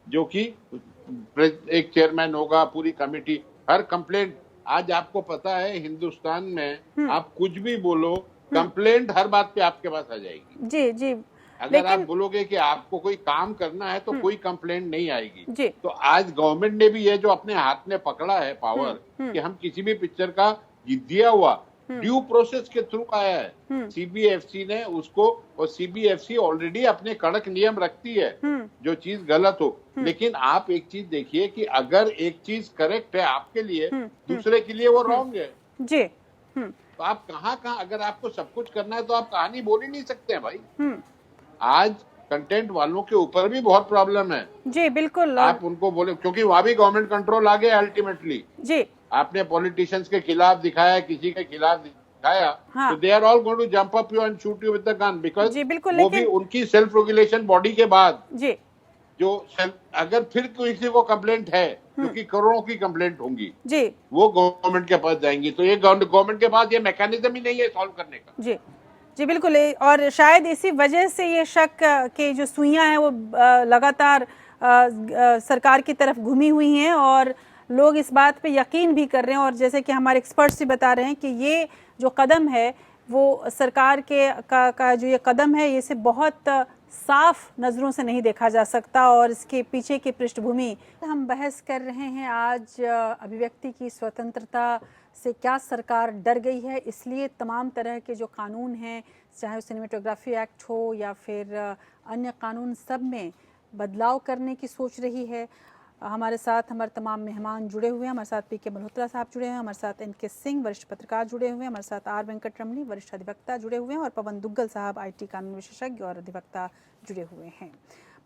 E: जो कि एक चेयरमैन होगा, पूरी कमेटी। हर कंप्लेंट, आज आपको पता है हिंदुस्तान में आप कुछ भी बोलो, कंप्लेंट हर बात पे आपके पास आ जाएगी। जी जी। अगर आप बोलोगे कि आपको कोई काम करना है तो कोई कंप्लेंट नहीं आएगी। तो आज गवर्नमेंट ने भी ये जो अपने हाथ में पकड़ा है पावर कि हम किसी भी पिक्चर का दिया हुआ ड्यू प्रोसेस के थ्रू आया है, CBFC ने उसको, और CBFC ऑलरेडी अपने कड़क नियम रखती है जो चीज गलत हो। लेकिन आप एक चीज देखिए कि अगर एक चीज करेक्ट है आपके लिए, दूसरे के लिए वो रॉन्ग है। जी। तो तो आप कहाँ अगर आपको सब कुछ करना है तो आप कहानी बोल ही नहीं सकते हैं भाई। आज कंटेंट वालों के ऊपर भी बहुत प्रॉब्लम है
A: जी, बिल्कुल।
E: आप उनको बोले, क्योंकि वहां भी गवर्नमेंट कंट्रोल आ गया अल्टीमेटली
A: जी,
E: आपने पॉलिटिशियंस के खिलाफ दिखाया, किसी के खिलाफ दिखाया,
A: हाँ।
E: तो they are all going to jump up you and shoot you with the gun, because
A: जी, बिल्कुल।
E: वो भी उनकी सेल्फ रेगुलेशन बॉडी के बाद
A: जी,
E: जो अगर फिर किसी को कंप्लेंट है, क्योंकि करोड़ों की कंप्लेंट होंगी
A: जी,
E: वो गवर्नमेंट के पास जाएंगी, तो ये गवर्नमेंट के पास ये मैकेनिज्म ही नहीं है सॉल्व करने का।
A: जी, जी, बिल्कुल। और शायद इसी वजह से ये शक के जो सुइयां हैं वो लगातार सरकार की तरफ घूमी हुई हैं और लोग इस बात पे यकीन भी कर रहे हैं। और जैसे कि हमारे एक्सपर्ट्स भी बता रहे हैं कि ये जो कदम है वो सरकार का जो ये कदम है, इसे बहुत साफ नज़रों से नहीं देखा जा सकता और इसके पीछे की पृष्ठभूमि हम बहस कर रहे हैं। आज अभिव्यक्ति की स्वतंत्रता से क्या सरकार डर गई है, इसलिए तमाम तरह के जो कानून हैं, चाहे वो सिनेमेटोग्राफी एक्ट हो या फिर अन्य कानून, सब में बदलाव करने की सोच रही है। हमारे साथ हमारे तमाम मेहमान जुड़े हुए हैं। हमारे साथ पी के मल्होत्रा साहब जुड़े हैं, हमारे साथ एन के सिंह वरिष्ठ पत्रकार जुड़े हुए हैं, हमारे साथ आर वेंकटरमणी वरिष्ठ अधिवक्ता जुड़े हुए हैं और पवन दुग्गल साहब IT कानून विशेषज्ञ और अधिवक्ता जुड़े हुए हैं।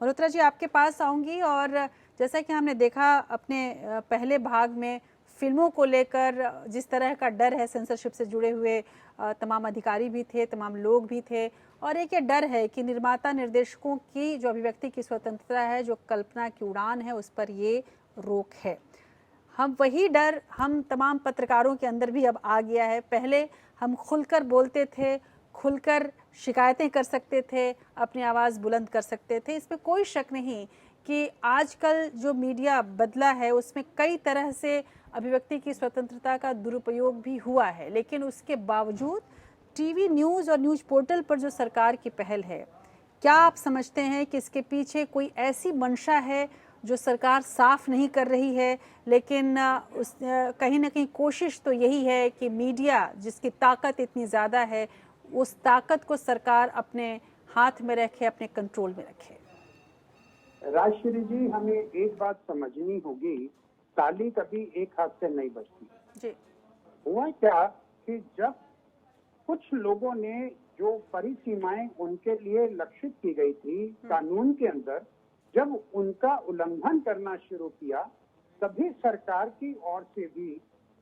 A: मल्होत्रा जी, आपके पास आऊँगी। और जैसा कि हमने देखा अपने पहले भाग में, फिल्मों को लेकर जिस तरह का डर है, सेंसरशिप से जुड़े हुए तमाम अधिकारी भी थे, तमाम लोग भी थे, और एक ये डर है कि निर्माता निर्देशकों की जो अभिव्यक्ति की स्वतंत्रता है, जो कल्पना की उड़ान है, उस पर ये रोक है। हम वही डर हम तमाम पत्रकारों के अंदर भी अब आ गया है। पहले हम खुलकर बोलते थे, खुलकर शिकायतें कर सकते थे, अपनी आवाज़ बुलंद कर सकते थे। इसमें कोई शक नहीं कि आजकल जो मीडिया बदला है उसमें कई तरह से अभिव्यक्ति की स्वतंत्रता का दुरुपयोग भी हुआ है, लेकिन उसके बावजूद टीवी न्यूज़ और न्यूज़ पोर्टल पर जो सरकार की पहल है, क्या आप समझते हैं कि इसके पीछे कोई ऐसी मंशा है जो सरकार साफ नहीं कर रही है, लेकिन कहीं ना कहीं कोशिश तो यही है कि मीडिया जिसकी ताकत इतनी ज़्यादा है, उस ताकत को सरकार अपने हाथ में रखे, अपने कंट्रोल में रखे?
D: राजश्री जी, हमें एक बात समझनी होगी, ताली कभी एक हाथ से नहीं बजती
A: जी।
D: हुआ क्या कि जब कुछ लोगों ने जो परिसीमाएं उनके लिए लक्षित की गई थी कानून के अंदर, जब उनका उल्लंघन करना शुरू किया, तभी सरकार की ओर से भी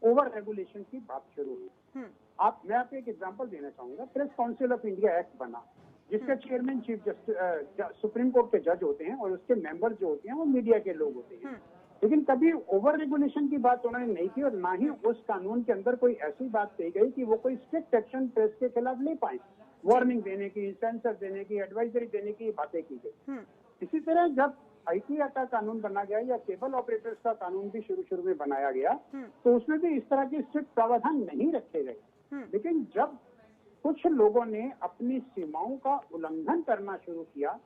D: ओवर रेगुलेशन की बात शुरू हुई। मैं आपको एक एग्जांपल देना चाहूंगा। Press council of India act बना, जिसका chairman chief justice supreme court के जज होते हैं और उसके मेंबर जो होते हैं वो मीडिया के लोग होते हैं। लेकिन कभी ओवर रेगुलेशन की बात उन्होंने नहीं की और ना ही उस कानून के अंदर कोई ऐसी बात कही गई कि वो कोई स्ट्रिक्ट एक्शन प्रेस के खिलाफ ले पाए। वार्निंग देने की, सेंसर देने की, एडवाइजरी देने की बातें की गई। इसी तरह जब IT का कानून बना गया या केबल ऑपरेटर्स का कानून भी शुरू में बनाया गया, तो उसमें भी इस तरह के स्ट्रिक्ट प्रावधान नहीं रखे गए। लेकिन जब कुछ लोगों ने अपनी सीमाओं का उल्लंघन करना शुरू किया,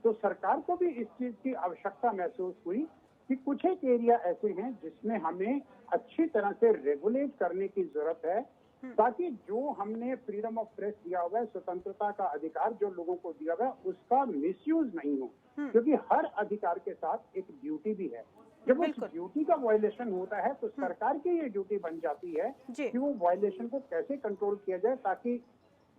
D: तो सरकार को भी इस चीज की आवश्यकता महसूस हुई कि कुछ एक एरिया ऐसे हैं जिसमें हमें अच्छी तरह से रेगुलेट करने की जरूरत है, ताकि जो हमने फ्रीडम ऑफ प्रेस दिया हुआ है, स्वतंत्रता का अधिकार जो लोगों को दिया हुआ है, उसका मिसयूज नहीं हो। क्योंकि हर अधिकार के साथ एक ड्यूटी भी है। जब उस ड्यूटी का वायलेशन होता है तो सरकार की ये ड्यूटी बन जाती है कि वो वायलेशन को कैसे कंट्रोल किया जाए,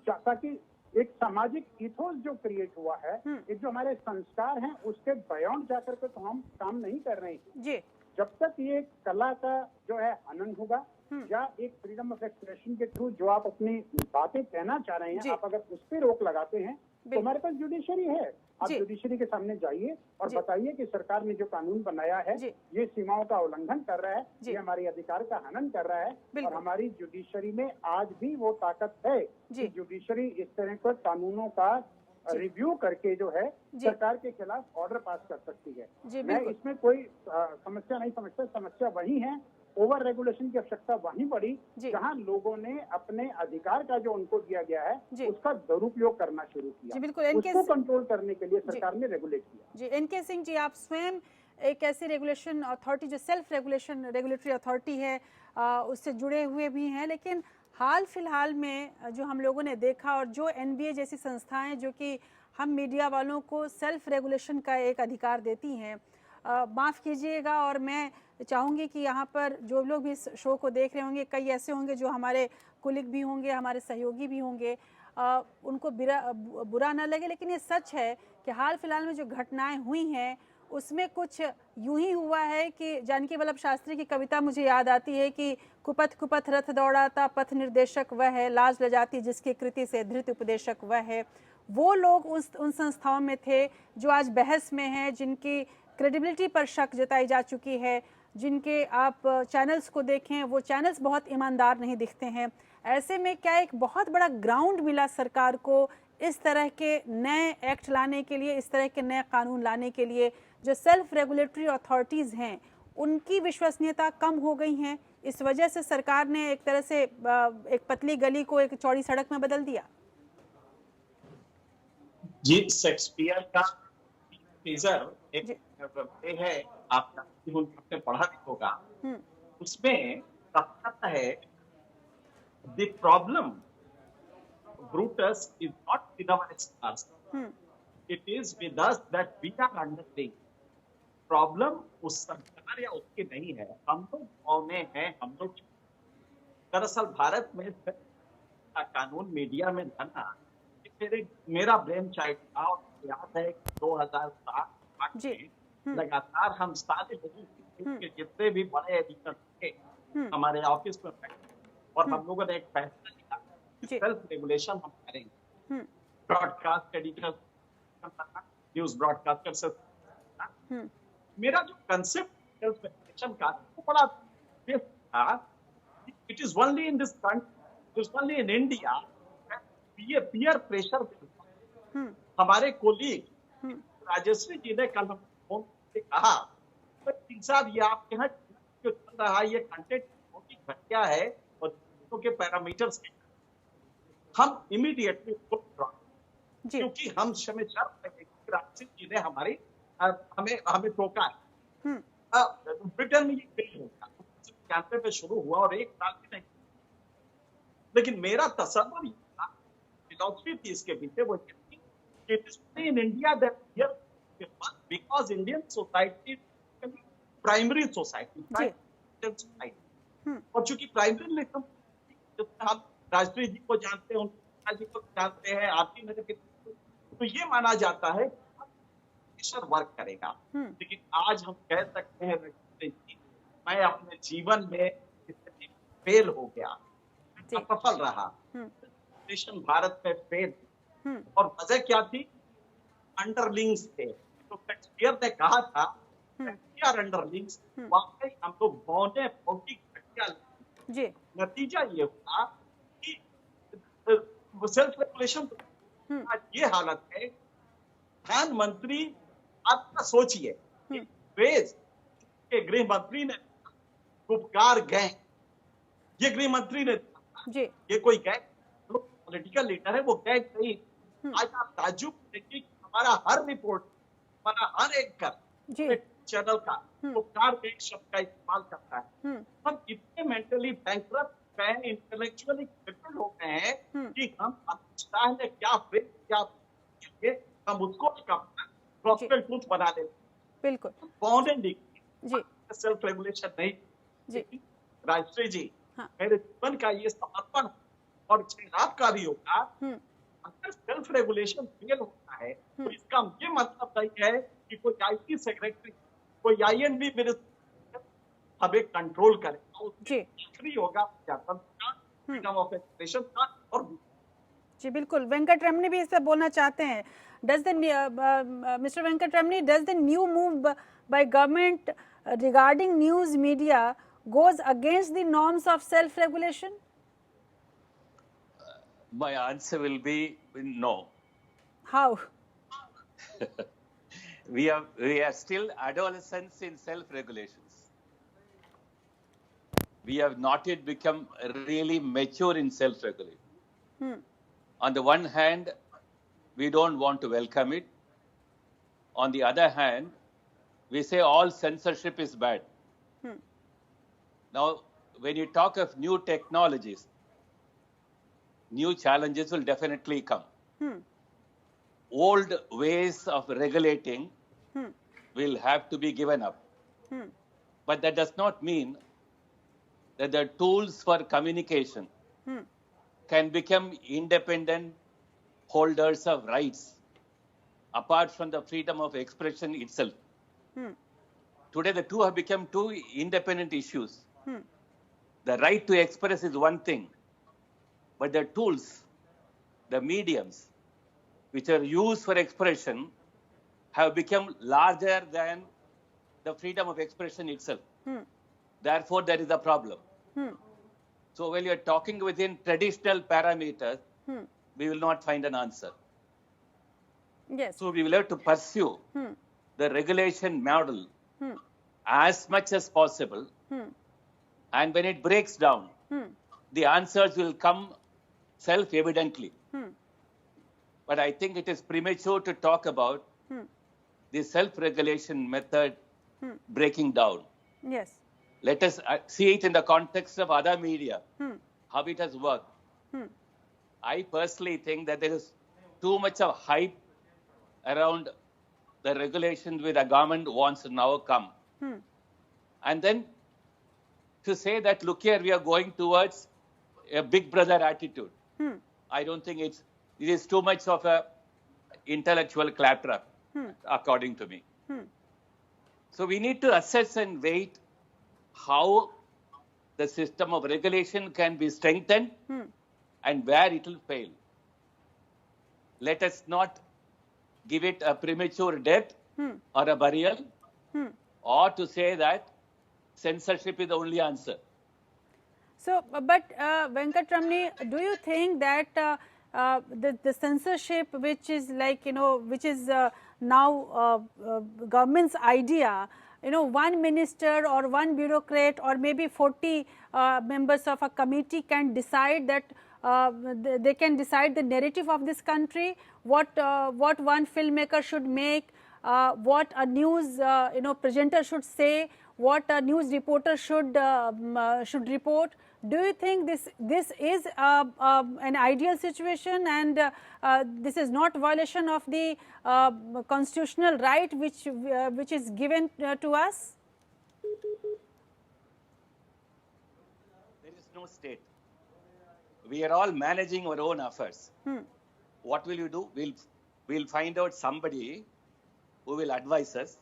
D: ताकि एक सामाजिक इथोस जो क्रिएट हुआ है, एक जो हमारे संस्कार हैं, उसके बियॉन्ड जाकर के तो हम काम नहीं कर रहे हैं। जब तक ये कला का जो है हनन होगा या एक फ्रीडम ऑफ एक्सप्रेशन के थ्रू जो आप अपनी बातें कहना चाह रहे हैं, आप अगर उस पर रोक लगाते हैं, तो हमारे पास जुडिशरी है। आप जुडिशरी के सामने जाइए और बताइए कि सरकार ने जो कानून बनाया है ये सीमाओं का उल्लंघन कर रहा है, ये हमारे अधिकार का हनन कर रहा है। और हमारी जुडिशरी में आज भी वो ताकत है कि जुडिशरी इस तरह के कानूनों का रिव्यू करके जो है सरकार के खिलाफ ऑर्डर पास कर सकती है। मैं इसमें कोई समस्या नहीं समझता। समस्या वही है, ओवर रेगुलेशन की आवश्यकता वहीं पड़ी जहां लोगों ने अपने अधिकार का जो उनको दिया गया है उसका दुरुपयोग करना शुरू किया। उसको कंट्रोल करने के लिए सरकार ने रेगुलेट किया।
A: जी, एनके सिंह जी, आप स्वयं एक ऐसी रेगुलेशन अथॉरिटी जो सेल्फ रेगुलेशन रेगुलेटरी अथॉरिटी है उससे जुड़े हुए भी हैं, लेकिन हाल फिलहाल में जो हम लोगों ने देखा और जो NBA जैसी संस्थाएं जो कि हम मीडिया वालों को सेल्फ रेगुलेशन का एक अधिकार देती हैं, माफ़ कीजिएगा, और मैं चाहूँगी कि यहाँ पर जो लोग भी इस शो को देख रहे होंगे, कई ऐसे होंगे जो हमारे कुलिग भी होंगे, हमारे सहयोगी भी होंगे, उनको बुरा ना लगे, लेकिन ये सच है कि हाल फिलहाल में जो घटनाएं हुई हैं उसमें कुछ यूं ही हुआ है कि जानकी वल्लभ शास्त्री की कविता मुझे याद आती है कि कुपथ कुपथ रथ दौड़ाता, पथ निर्देशक वह है, लाज लजाती जिसकी कृति से धृत उपदेशक वह है। वो लोग उन संस्थाओं में थे जो आज बहस में हैं, जिनकी क्रेडिबिलिटी पर शक जताई जा चुकी है, जिनके आप चैनल्स को देखें वो चैनल्स बहुत ईमानदार नहीं दिखते हैं। ऐसे में क्या एक बहुत बड़ा ग्राउंड मिला सरकार को इस तरह के नए एक्ट लाने के लिए, इस तरह के नए कानून लाने के लिए। जो सेल्फ रेगुलेटरी अथॉरिटीज़ हैं उनकी विश्वसनीयता कम हो गई हैं, इस वजह से सरकार ने एक तरह से एक पतली गली को एक चौड़ी सड़क में बदल दिया।
C: जी, शेक्सपियर का टीजर एक है, आपने पढ़ा भी होगा, उसमें कहा है the problem Brutus is not with our stars, it is with us that we are understanding. Problem उस सरकार या उसकी नहीं है, हम लोग गाँव में हैं, हम लोग। दरअसल भारत में कानून मीडिया में बना, मेरा ब्रेन चाइल्ड था, और याद है 2007 में लगातार हम सारे लोगों के जितने भी बड़े एडिटर थे हमारे ऑफिस में बैठे, और हम लोगों ने एक फैसला लिया, सेल्फ रेगुलेशन हम करेंगे। ब्रॉडकास्ट एडिटर, न्यूज ब्रॉडकास्टर से मेरा जो कंसेप्ट सेल्फ रेगुलेशन का वो बड़ा था। It is only in this country, it is only in India, peer pressure. हमारे कोलीग राजश्री जी ने कल फोन से कहा, सिंह साहब ये आपके यहाँ जो चल रहा है ये कंटेंट बहुत ही घटिया है और के पैरामीटर्स के, हम इमीडिएटली क्योंकि हम समय राजश्री जी ने हमारी हमें टोका है। ब्रिटेन में ये फेल हो गया, कैंपे पे शुरू हुआ और एक साल भी नहीं, लेकिन मेरा तसव्वुर ये था, फिलॉसफी थी इसके पीछे, वो in India that because Indian society primary society, और चूंकि प्राइमरी हम राजश्री जी को जानते हैं, जी को जानते हैं, आप भी मेरे, तो ये माना जाता है वर्क करेगा। लेकिन आज हम कह सकते हैं मैं अपने जीवन में फेल हो गया, असफल रहा, भारत में फेल। और वजह क्या थी? अंडरलिंग्स थे। तो शेक्सपियर ने कहा था अंडरलिंग्स, वाकई हम लोग बौने भौतिक घटिया। नतीजा ये हुआ कि सेल्फ रेगुलेशन आज ये हालत है। प्रधानमंत्री, आपका सोचिए, गृह मंत्री ने उपकार गए, ये गृह मंत्री ने, ये कोई गए पॉलिटिकल लीडर है, वो गए नहीं। आज आप ताज्जुब देखिए, हमारा हर रिपोर्ट, हमारा हर एंकर चैनल का उपकार के शब्द का इस्तेमाल करता है। हम इतने मेंटली बैंकरप्ट गए, इंटेलेक्चुअली क्रिपल्ड हो गए हैं कि हम ने क्या हम उसको प्रॉपर ट्रूथ बना देते। बिल्कुल सेल्फ रेगुलेशन नहीं जी। राजश्री जी, मेरे जीवन का ये समर्पण और आपका भी होगा। अगर सेल्फ रेगुलेशन फेल होता है तो इसका ये मतलब नहीं है कि कोई आईटी सेक्रेटरी, कोई IND मिनिस्टर हमें कंट्रोल करेगा, फ्री होगा फ्रीडम ऑफ एक्सप्रेशन का। और
A: जी बिल्कुल, वेंकट रमनी भी इससे बोलना चाहते हैं। Mr. Venkat Ramani, does the new move by government regarding news media goes against the norms of self-regulation?
G: My answer will be no.
A: How?
G: We are still adolescents in self-regulations. We have not yet become really mature in self-regulation. On the one hand, we don't want to welcome it. On the other hand, we say all censorship is bad. Now, when you talk of new technologies, new challenges will definitely come. Old ways of regulating will have to be given up. But that does not mean that the tools for communication can become independent holders of rights apart from the freedom of expression itself. Today, the two have become two independent issues. The right to express is one thing, but the tools, the mediums, which are used for expression, have become larger than the freedom of expression itself. Therefore, there is a problem. So, when you are talking within traditional parameters, we will not find an answer.
A: Yes.
G: So, we will have to pursue the regulation model as much as possible. And when it breaks down, the answers will come self-evidently. But I think it is premature to talk about the self-regulation method breaking down.
A: Yes.
G: Let us see it in the context of other media, how it has worked. I personally think that there is too much of hype around the regulations which the government wants to now come. And then to say that, look here, we are going towards a big brother attitude. I don't think it is too much of a intellectual claptrap, according to me. So we need to assess and wait how the system of regulation can be strengthened and where it will fail. Let us not give it a premature death or a burial, or to say that censorship is the only answer.
A: So, but Venkatramani, do you think that the censorship, which is like, which is now government's idea, one minister or one bureaucrat or maybe 40 members of a committee can decide that they can decide the narrative of this country, what one filmmaker should make, what a news presenter should say, what a news reporter should report. Do you think this is an ideal situation, and this is not violation of the constitutional right which is given to us?
G: There is no state. We are all managing our own affairs. What will you do? We'll find out somebody who will advise us,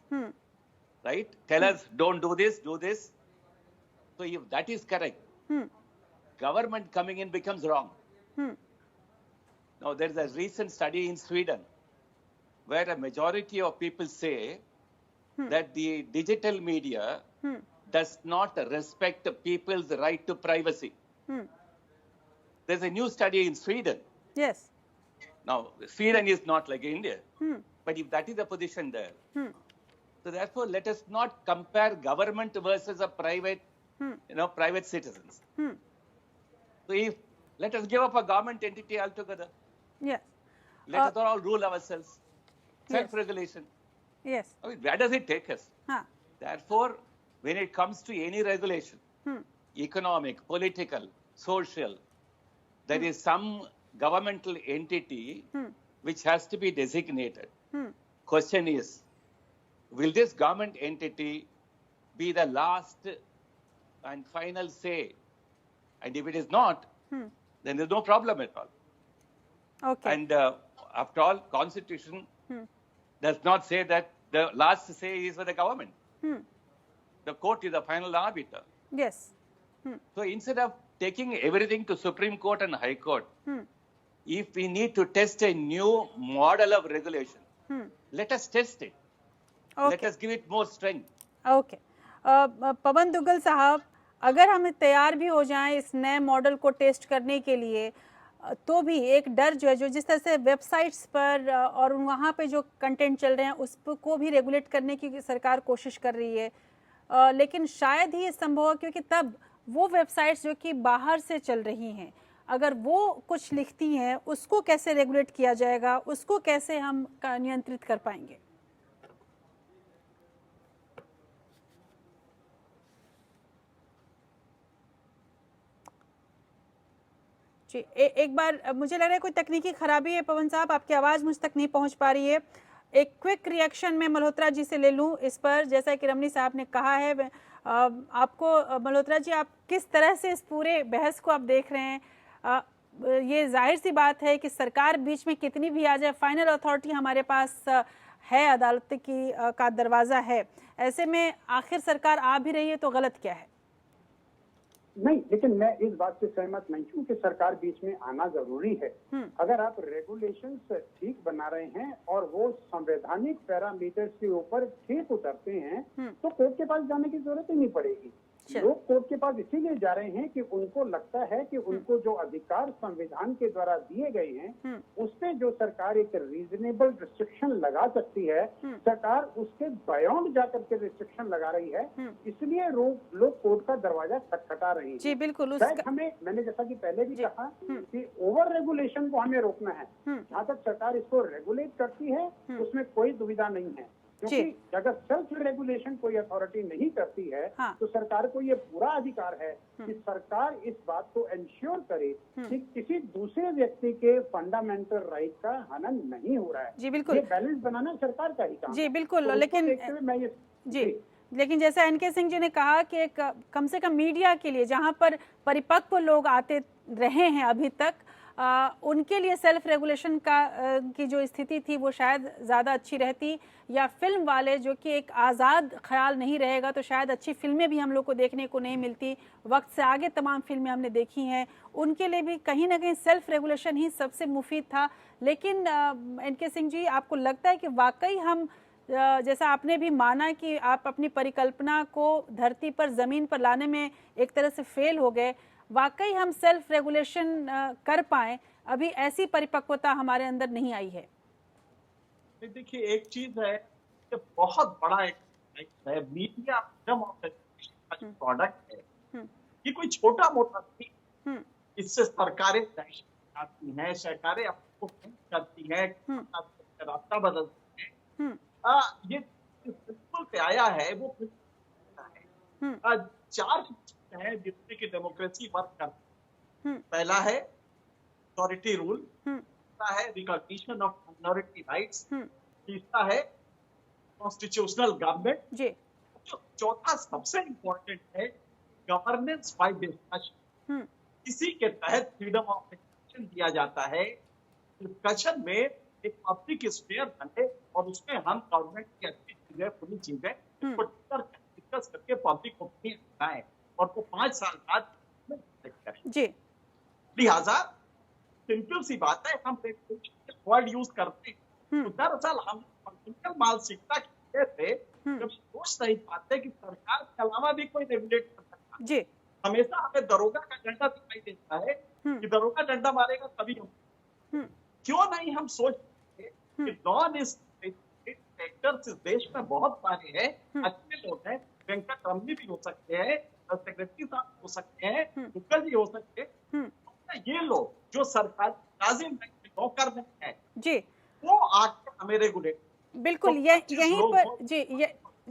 G: right? Tell us, don't do this, do this. So if that is correct, government coming in becomes wrong. Now, there is a recent study in Sweden where a majority of people say that the digital media does not respect people's right to privacy. There's a new study in Sweden.
A: Yes.
G: Now, Sweden is not like India, but if that is the position there, so therefore, let us not compare government versus a private, private citizens. So let us give up a government entity altogether.
A: Yes.
G: Let us all rule ourselves. Self-regulation.
A: Yes.
G: I mean, where does it take us? Therefore, when it comes to any regulation, economic, political, social, there is some governmental entity which has to be designated. Question is, will this government entity be the last and final say? And if it is not, then there is no problem at all.
A: Okay.
G: And after all, Constitution does not say that the last say is for the government. The court is the final arbiter.
A: Yes.
G: So instead of taking everything to Supreme Court and High Court, if we need to test a new model of regulation, let us test it. Let us give it more strength.
A: Okay. पवन दुग्गल साहब, अगर हम तैयार भी हो जाएं इस नए model को टेस्ट करने के लिए, तो भी एक डर जो है, जो जिस तरह से वेबसाइट्स पर और वहाँ पे जो कंटेंट चल रहे हैं उसको भी रेगुलेट करने की सरकार कोशिश कर रही है, लेकिन शायद ही ये संभव हो, क्योंकि तब वो वेबसाइट्स जो कि बाहर से चल रही हैं, अगर वो कुछ लिखती हैं, उसको कैसे रेगुलेट किया जाएगा, उसको कैसे हम नियंत्रित कर पाएंगे? जी, एक बार मुझे लग रहा है कोई तकनीकी खराबी है पवन साहब, आपकी आवाज़ मुझ तक नहीं पहुंच पा रही है। एक क्विक रिएक्शन मैं मल्होत्रा जी से ले लूं इस पर, जैसा कि रमनी साहब ने कहा है, आपको मल्होत्रा जी आप किस तरह से इस पूरे बहस को आप देख रहे हैं? ये जाहिर सी बात है कि सरकार बीच में कितनी भी आ जाए, फाइनल अथॉरिटी हमारे पास है, अदालत की का दरवाजा है, ऐसे में आखिर सरकार आ भी रही है तो गलत क्या है?
D: नहीं, लेकिन मैं इस बात से सहमत नहीं हूँ कि सरकार बीच में आना जरूरी है। अगर आप रेगुलेशंस ठीक बना रहे हैं और वो संवैधानिक पैरामीटर्स के ऊपर ठीक उतरते हैं तो कोर्ट के पास जाने की जरूरत ही नहीं पड़ेगी। लोग कोर्ट के पास इसीलिए जा रहे हैं कि उनको लगता है कि उनको जो अधिकार संविधान के द्वारा दिए गए हैं उसमें जो सरकार एक रीजनेबल रिस्ट्रिक्शन लगा सकती है, सरकार उसके बियॉन्ड जाकर के रिस्ट्रिक्शन लगा रही है, इसलिए लोग कोर्ट का दरवाजा खटखटा रहे हैं।
A: जी बिल्कुल।
D: हमें, मैंने जैसा कि पहले भी कहा कि ओवर रेगुलेशन को हमें रोकना है। जहाँ तक सरकार इसको रेगुलेट करती है उसमें कोई दुविधा नहीं है, क्योंकि अगर सेल्फ रेगुलेशन कोई अथॉरिटी नहीं करती है तो सरकार को ये पूरा अधिकार है कि सरकार इस बात को इंश्योर करे कि किसी दूसरे व्यक्ति के फंडामेंटल राइट का हनन नहीं हो रहा है।
A: जी बिल्कुल,
D: ये बैलेंस बनाना सरकार का ही काम है।
A: जी बिल्कुल,
D: तो
A: लेकिन
D: मैं ये
A: लेकिन जैसा एनके सिंह जी ने कहा कि एक कम से कम मीडिया के लिए जहां पर परिपक्व लोग आते रहे हैं अभी तक, उनके लिए सेल्फ रेगुलेशन की जो स्थिति थी वो शायद ज़्यादा अच्छी रहती, या फिल्म वाले जो कि एक आज़ाद ख्याल नहीं रहेगा तो शायद अच्छी फिल्में भी हम लोग को देखने को नहीं मिलती। वक्त से आगे तमाम फिल्में हमने देखी हैं, उनके लिए भी कहीं ना कहीं सेल्फ रेगुलेशन ही सबसे मुफीद था। लेकिन एनके सिंह जी, आपको लगता है कि वाकई हम, जैसा आपने भी माना कि आप अपनी परिकल्पना को धरती पर, ज़मीन पर लाने में एक तरह से फेल हो गए, वाकई हम सेल्फ रेगुलेशन कर पाए, अभी ऐसी परिपक्वता हमारे अंदर नहीं आई है?
C: देखिए, एक चीज है, ये बहुत बड़ा एक है, media freedom of education product है, ये कोई छोटा मोटा नहीं। इससे सरकारें आती हैं, सरकारें आपको करती हैं, रास्ता बदलती हैं। ये बिल्कुल पे आया है, वो है 4 है जिससे कि डेमोक्रेसी वर्क करती है। पहला है अथॉरिटी रूल, दूसरा है रिकॉग्निशन ऑफ माइनॉरिटी राइट्स, तीसरा है कॉन्स्टिट्यूशनल गवर्नमेंट, चौथा सबसे इम्पोर्टेंट है गवर्नेंस बाय डिस्कशन। इसी के तहत फ्रीडम ऑफ एक्सप्रेशन दिया जाता है। डिस्कशन में एक पब्लिक स्फीयर बने और उसमें हम गवर्नमेंट की अच्छी चीजें, बुरी चीजें डिस्कस करके पब्लिक ओपिनियन बनाए और वो 5 साल बाद करें। लिहाजा सिंपल सी बात है, हम वर्ड यूज करते हैं तो दरअसल हम पॉलिटिकल मानसिकता की थे, जब सोच नहीं पाते कि सरकार के अलावा भी कोई रेगुलेट कर सकता है। हमेशा हमें दरोगा का डंडा दिखाई देता है कि दरोगा डंडा मारेगा तभी हम, क्यों नहीं हम सोचते कि नॉन इंस्पेक्टर्स इस देश में बहुत सारे हैं, अच्छे लोग हैं, वेंकट रमनी भी हो सकते हैं, सेक्रेटरी साहब हो सकते हैं, मुकल जी हो सकते हैं, ये लोग जो सरकार नाजिम नौकर नहीं है
A: जी,
C: वो आके हमें रेगुलेट।
A: बिल्कुल, यहीं पर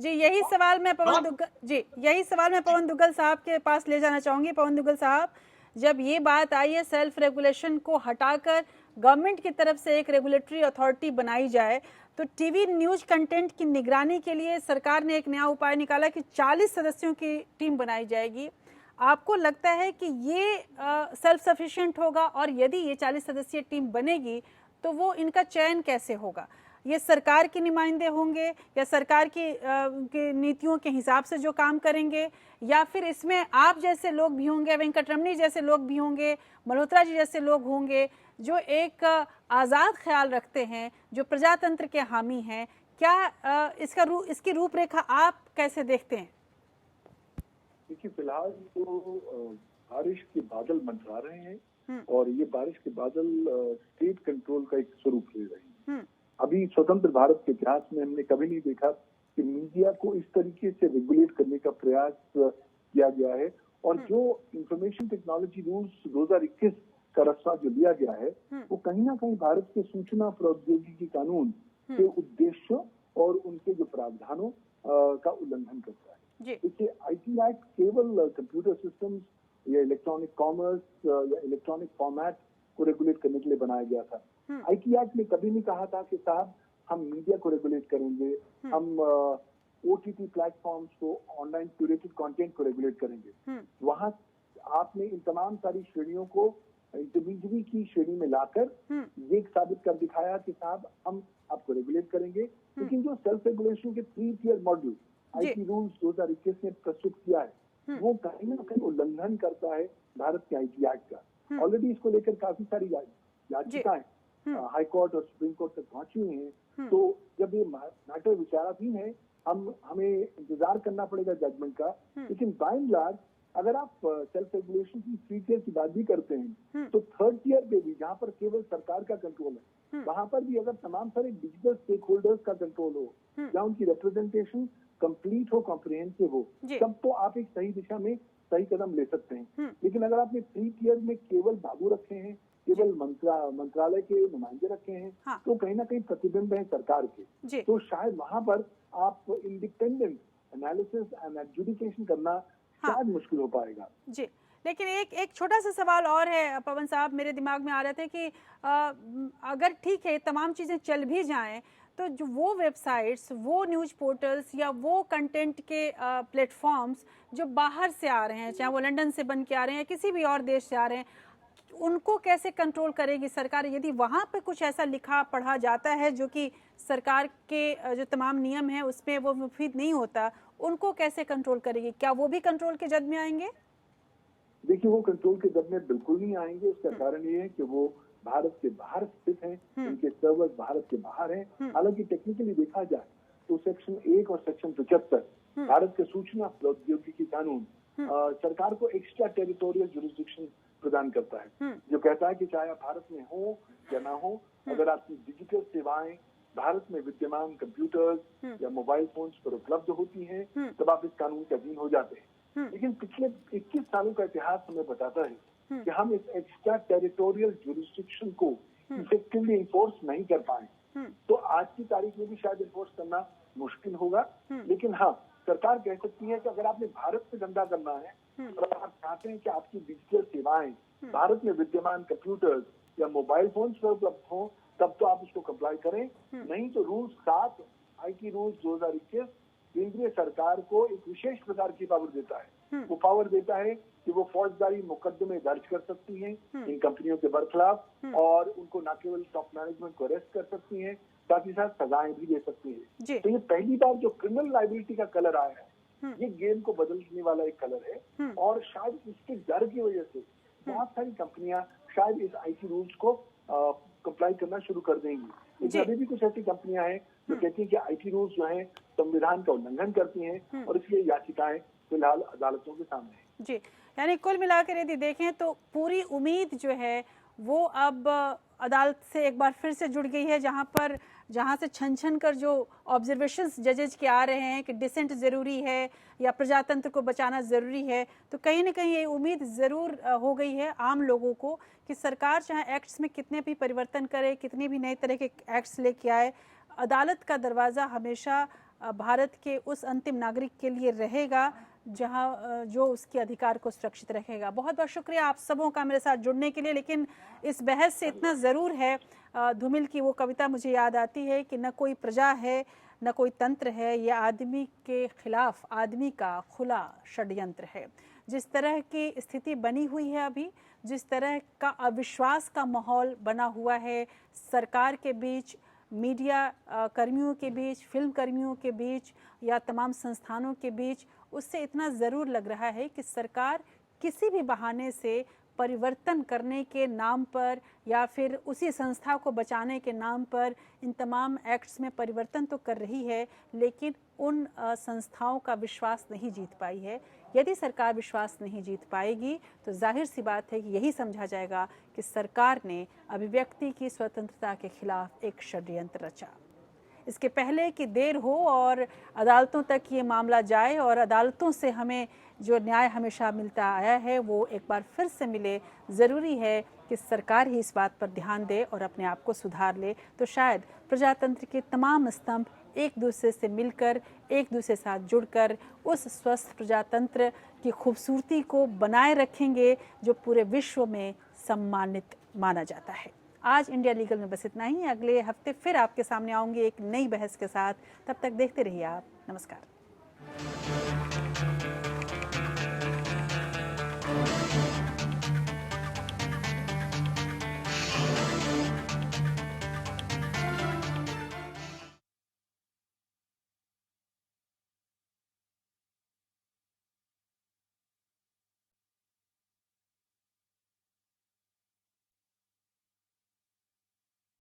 A: यही सवाल मैं पवन दुग्गल साहब के पास ले जाना चाहूंगी। पवन दुग्गल साहब, जब ये बात आई है सेल्फ रेगुलेशन को हटाकर गवर्नमेंट की तरफ से एक रेगुलेटरी अथॉरिटी बनाई जाए, तो टीवी न्यूज कंटेंट की निगरानी के लिए सरकार ने एक नया उपाय निकाला कि 40 सदस्यों की टीम बनाई जाएगी। आपको लगता है कि ये सेल्फ सफिशिएंट होगा? और यदि ये 40 सदस्यीय टीम बनेगी तो वो इनका चयन कैसे होगा? ये सरकार के नुमाइंदे होंगे या सरकार की नीतियों के हिसाब से जो काम करेंगे, या फिर इसमें आप जैसे लोग भी होंगे, वेंकट रमनी जैसे लोग भी होंगे, मल्होत्रा जी जैसे लोग होंगे, जो एक आज़ाद ख्याल रखते हैं, जो प्रजातंत्र के हामी हैं? क्या इसकी रूपरेखा आप कैसे देखते हैं?
H: देखिए, फिलहाल तो बारिश के बादल मंडरा रहे हैं और ये बारिश के बादल स्टेट कंट्रोल का एक स्वरूप ले रहे हैं। अभी स्वतंत्र भारत के इतिहास में हमने कभी नहीं देखा कि मीडिया को इस तरीके से रेगुलेट करने का प्रयास किया गया है, और जो इंफॉर्मेशन टेक्नोलॉजी रूल्स 2021 का रास्ता जो लिया गया है वो कहीं ना कहीं भारत के सूचना प्रौद्योगिकी कानून के उद्देश्यों और उनके जो प्रावधानों का उल्लंघन करता है। देखिए, आईटी एक्ट केवल कंप्यूटर सिस्टम्स या इलेक्ट्रॉनिक कॉमर्स या इलेक्ट्रॉनिक फॉर्मेट को रेगुलेट करने के लिए बनाया गया था। आईटी एक्ट ने कभी नहीं कहा था कि साहब हम मीडिया को रेगुलेट करेंगे, हम OTT प्लेटफॉर्म्स को, ऑनलाइन क्यूरेटेड कंटेंट को रेगुलेट करेंगे। वहां आपने इन तमाम सारी श्रेणियों को इंटरमीडियरी की श्रेणी में लाकर ये साबित कर दिखाया कि साहब हम आपको रेगुलेट करेंगे। लेकिन जो सेल्फ रेगुलेशन के 3 टियर मॉडल IT रूल्स 2021 ने प्रस्तुत किया है, वो कहीं ना कहीं उल्लंघन करता है भारत के IT एक्ट का। ऑलरेडी इसको लेकर काफी सारी याचिकाएं हाई कोर्ट और सुप्रीम कोर्ट तक पहुंची हुई हैं। तो जब ये मैटर विचाराधीन है, हमें इंतजार करना पड़ेगा जजमेंट का। लेकिन बाय एंड लार्ज अगर आप सेल्फ रेगुलेशन की 3 टियर की बात भी करते हैं, तो 3rd टियर पे भी जहाँ पर केवल सरकार का कंट्रोल है, वहां पर भी अगर तमाम सारे डिजिटल स्टेक होल्डर्स का कंट्रोल हो, या उनकी रिप्रेजेंटेशन कंप्लीट हो, कॉम्प्रिहेंसिव हो, तब तो आप एक सही दिशा में सही कदम ले सकते हैं। लेकिन अगर आपने 3 टियर में केवल बाबू रखे हैं, केवल मंत्रालय के नुमाइंदे रखे हैं, तो कहीं ना कहीं प्रतिबिंब है सरकार के। तो शायद वहां पर आप इंडिपेंडेंट एनालिसिस एंड एडजुडिकेशन करना शायद मुश्किल हो पाएगा।
A: जी, लेकिन एक छोटा सा सवाल और है पवन साहब, मेरे दिमाग में आ रहे थे कि अगर ठीक है तमाम चीज़ें चल भी जाएं, तो जो वो वेबसाइट्स, वो न्यूज़ पोर्टल्स या वो कंटेंट के प्लेटफॉर्म्स जो बाहर से आ रहे हैं, चाहे वो लंदन से बन के आ रहे हैं, किसी भी और देश से आ रहे हैं, उनको कैसे कंट्रोल करेगी सरकार? यदि वहाँ पे कुछ ऐसा लिखा पढ़ा जाता है जो कि सरकार के जो तमाम नियम हैं उसमें वो मुफीद नहीं होता, उनको कैसे कंट्रोल करेगी? क्या वो भी कंट्रोल के जद में आएंगे?
H: देखिए, वो कंट्रोल के जद में बिल्कुल नहीं आएंगे। उसका कारण ये है कि वो भारत के बाहर स्थित हैं, उनके सर्वर्स भारत के बाहर हैं। हालांकि टेक्निकली देखा जाए तो सेक्शन 1 और सेक्शन 75 भारत के सूचना प्रौद्योगिकी कानून सरकार को एक्स्ट्रा टेरिटोरियल जुरिस्डिक्शन प्रदान करता है, जो कहता है कि चाहे आप भारत में हो या ना हो, अगर आपकी डिजिटल सेवाएं भारत में विद्यमान कंप्यूटर्स या मोबाइल फोन्स पर उपलब्ध होती हैं, तब आप इस कानून के अधीन हो जाते हैं। लेकिन पिछले 21 सालों का इतिहास हमें बताता है कि हम इस एक्स्ट्रा टेरिटोरियल जुरिस्डिक्शन को इफेक्टिवली इन्फोर्स नहीं कर पाए। तो आज की तारीख में भी शायद इन्फोर्स करना मुश्किल होगा। लेकिन हाँ, सरकार कह सकती है कि अगर आपने भारत से धंधा करना है और आप चाहते हैं कि आपकी डिजिटल सेवाएं भारत में विद्यमान कंप्यूटर्स या मोबाइल फोन्स पर उपलब्ध हो, तब तो आप उसको कंप्लाई करें। नहीं तो रूल 7 IT रूल्स 2021 केंद्रीय सरकार को एक विशेष प्रकार की पावर देता है। वो पावर देता है कि वो फौजदारी मुकदमे दर्ज कर सकती हैं इन कंपनियों के बरखिलाफ, और उनको न केवल टॉप मैनेजमेंट को अरेस्ट कर सकती हैं, साथ ही साथ सजाएं भी दे सकती है। तो ये पहली बार जो क्रिमिनल लाइबिलिटी का कलर आया है, ये गेम को बदलने वाला एक कलर है। और शायद इसके डर की वजह से बहुत सारी कंपनियां शायद इस IT रूल्स को कंप्लाई करना शुरू कर देंगी। लेकिन अभी भी कुछ ऐसी कंपनियां हैं जो कहती हैं कि IT रूल्स जो हैं संविधान का उल्लंघन करती हैं, और इसलिए याचिकाएं फिलहाल अदालतों के सामने है।
A: जी, यानी कुल मिलाकर यदि देखें तो पूरी उम्मीद जो है वो अब अदालत से एक बार फिर से जुड़ गई है, जहाँ से छन कर जो ऑब्जर्वेशंस जजेज के आ रहे हैं कि डिसेंट ज़रूरी है या प्रजातंत्र को बचाना ज़रूरी है, तो कहीं ना कहीं ये उम्मीद ज़रूर हो गई है आम लोगों को कि सरकार चाहे एक्ट्स में कितने भी परिवर्तन करे, कितने भी नए तरह के एक्ट्स लेके आए, अदालत का दरवाज़ा हमेशा भारत के उस अंतिम नागरिक के लिए रहेगा जहां जो उसके अधिकार को सुरक्षित रखेगा। बहुत बहुत शुक्रिया आप सबों का मेरे साथ जुड़ने के लिए। लेकिन इस बहस से इतना ज़रूर है, धूमिल की वो कविता मुझे याद आती है कि न कोई प्रजा है न कोई तंत्र है, यह आदमी के खिलाफ आदमी का खुला षड्यंत्र है। जिस तरह की स्थिति बनी हुई है अभी, जिस तरह का अविश्वास का माहौल बना हुआ है सरकार के बीच, मीडिया कर्मियों के बीच, फिल्म कर्मियों के बीच या तमाम संस्थानों के बीच, उससे इतना ज़रूर लग रहा है कि सरकार किसी भी बहाने से परिवर्तन करने के नाम पर या फिर उसी संस्था को बचाने के नाम पर इन तमाम एक्ट्स में परिवर्तन तो कर रही है, लेकिन उन संस्थाओं का विश्वास नहीं जीत पाई है। यदि सरकार विश्वास नहीं जीत पाएगी तो जाहिर सी बात है कि यही समझा जाएगा कि सरकार ने अभिव्यक्ति की स्वतंत्रता के खिलाफ एक षड्यंत्र रचा। इसके पहले कि देर हो और अदालतों तक ये मामला जाए और अदालतों से हमें जो न्याय हमेशा मिलता आया है वो एक बार फिर से मिले, ज़रूरी है कि सरकार ही इस बात पर ध्यान दे और अपने आप को सुधार ले, तो शायद प्रजातंत्र के तमाम स्तंभ एक दूसरे से मिलकर, एक दूसरे के साथ जुड़कर उस स्वस्थ प्रजातंत्र की खूबसूरती को बनाए रखेंगे जो पूरे विश्व में सम्मानित माना जाता है। आज इंडिया लीगल में बस इतना ही। अगले हफ्ते फिर आपके सामने आऊंगी एक नई बहस के साथ। तब तक देखते रहिए आप। नमस्कार।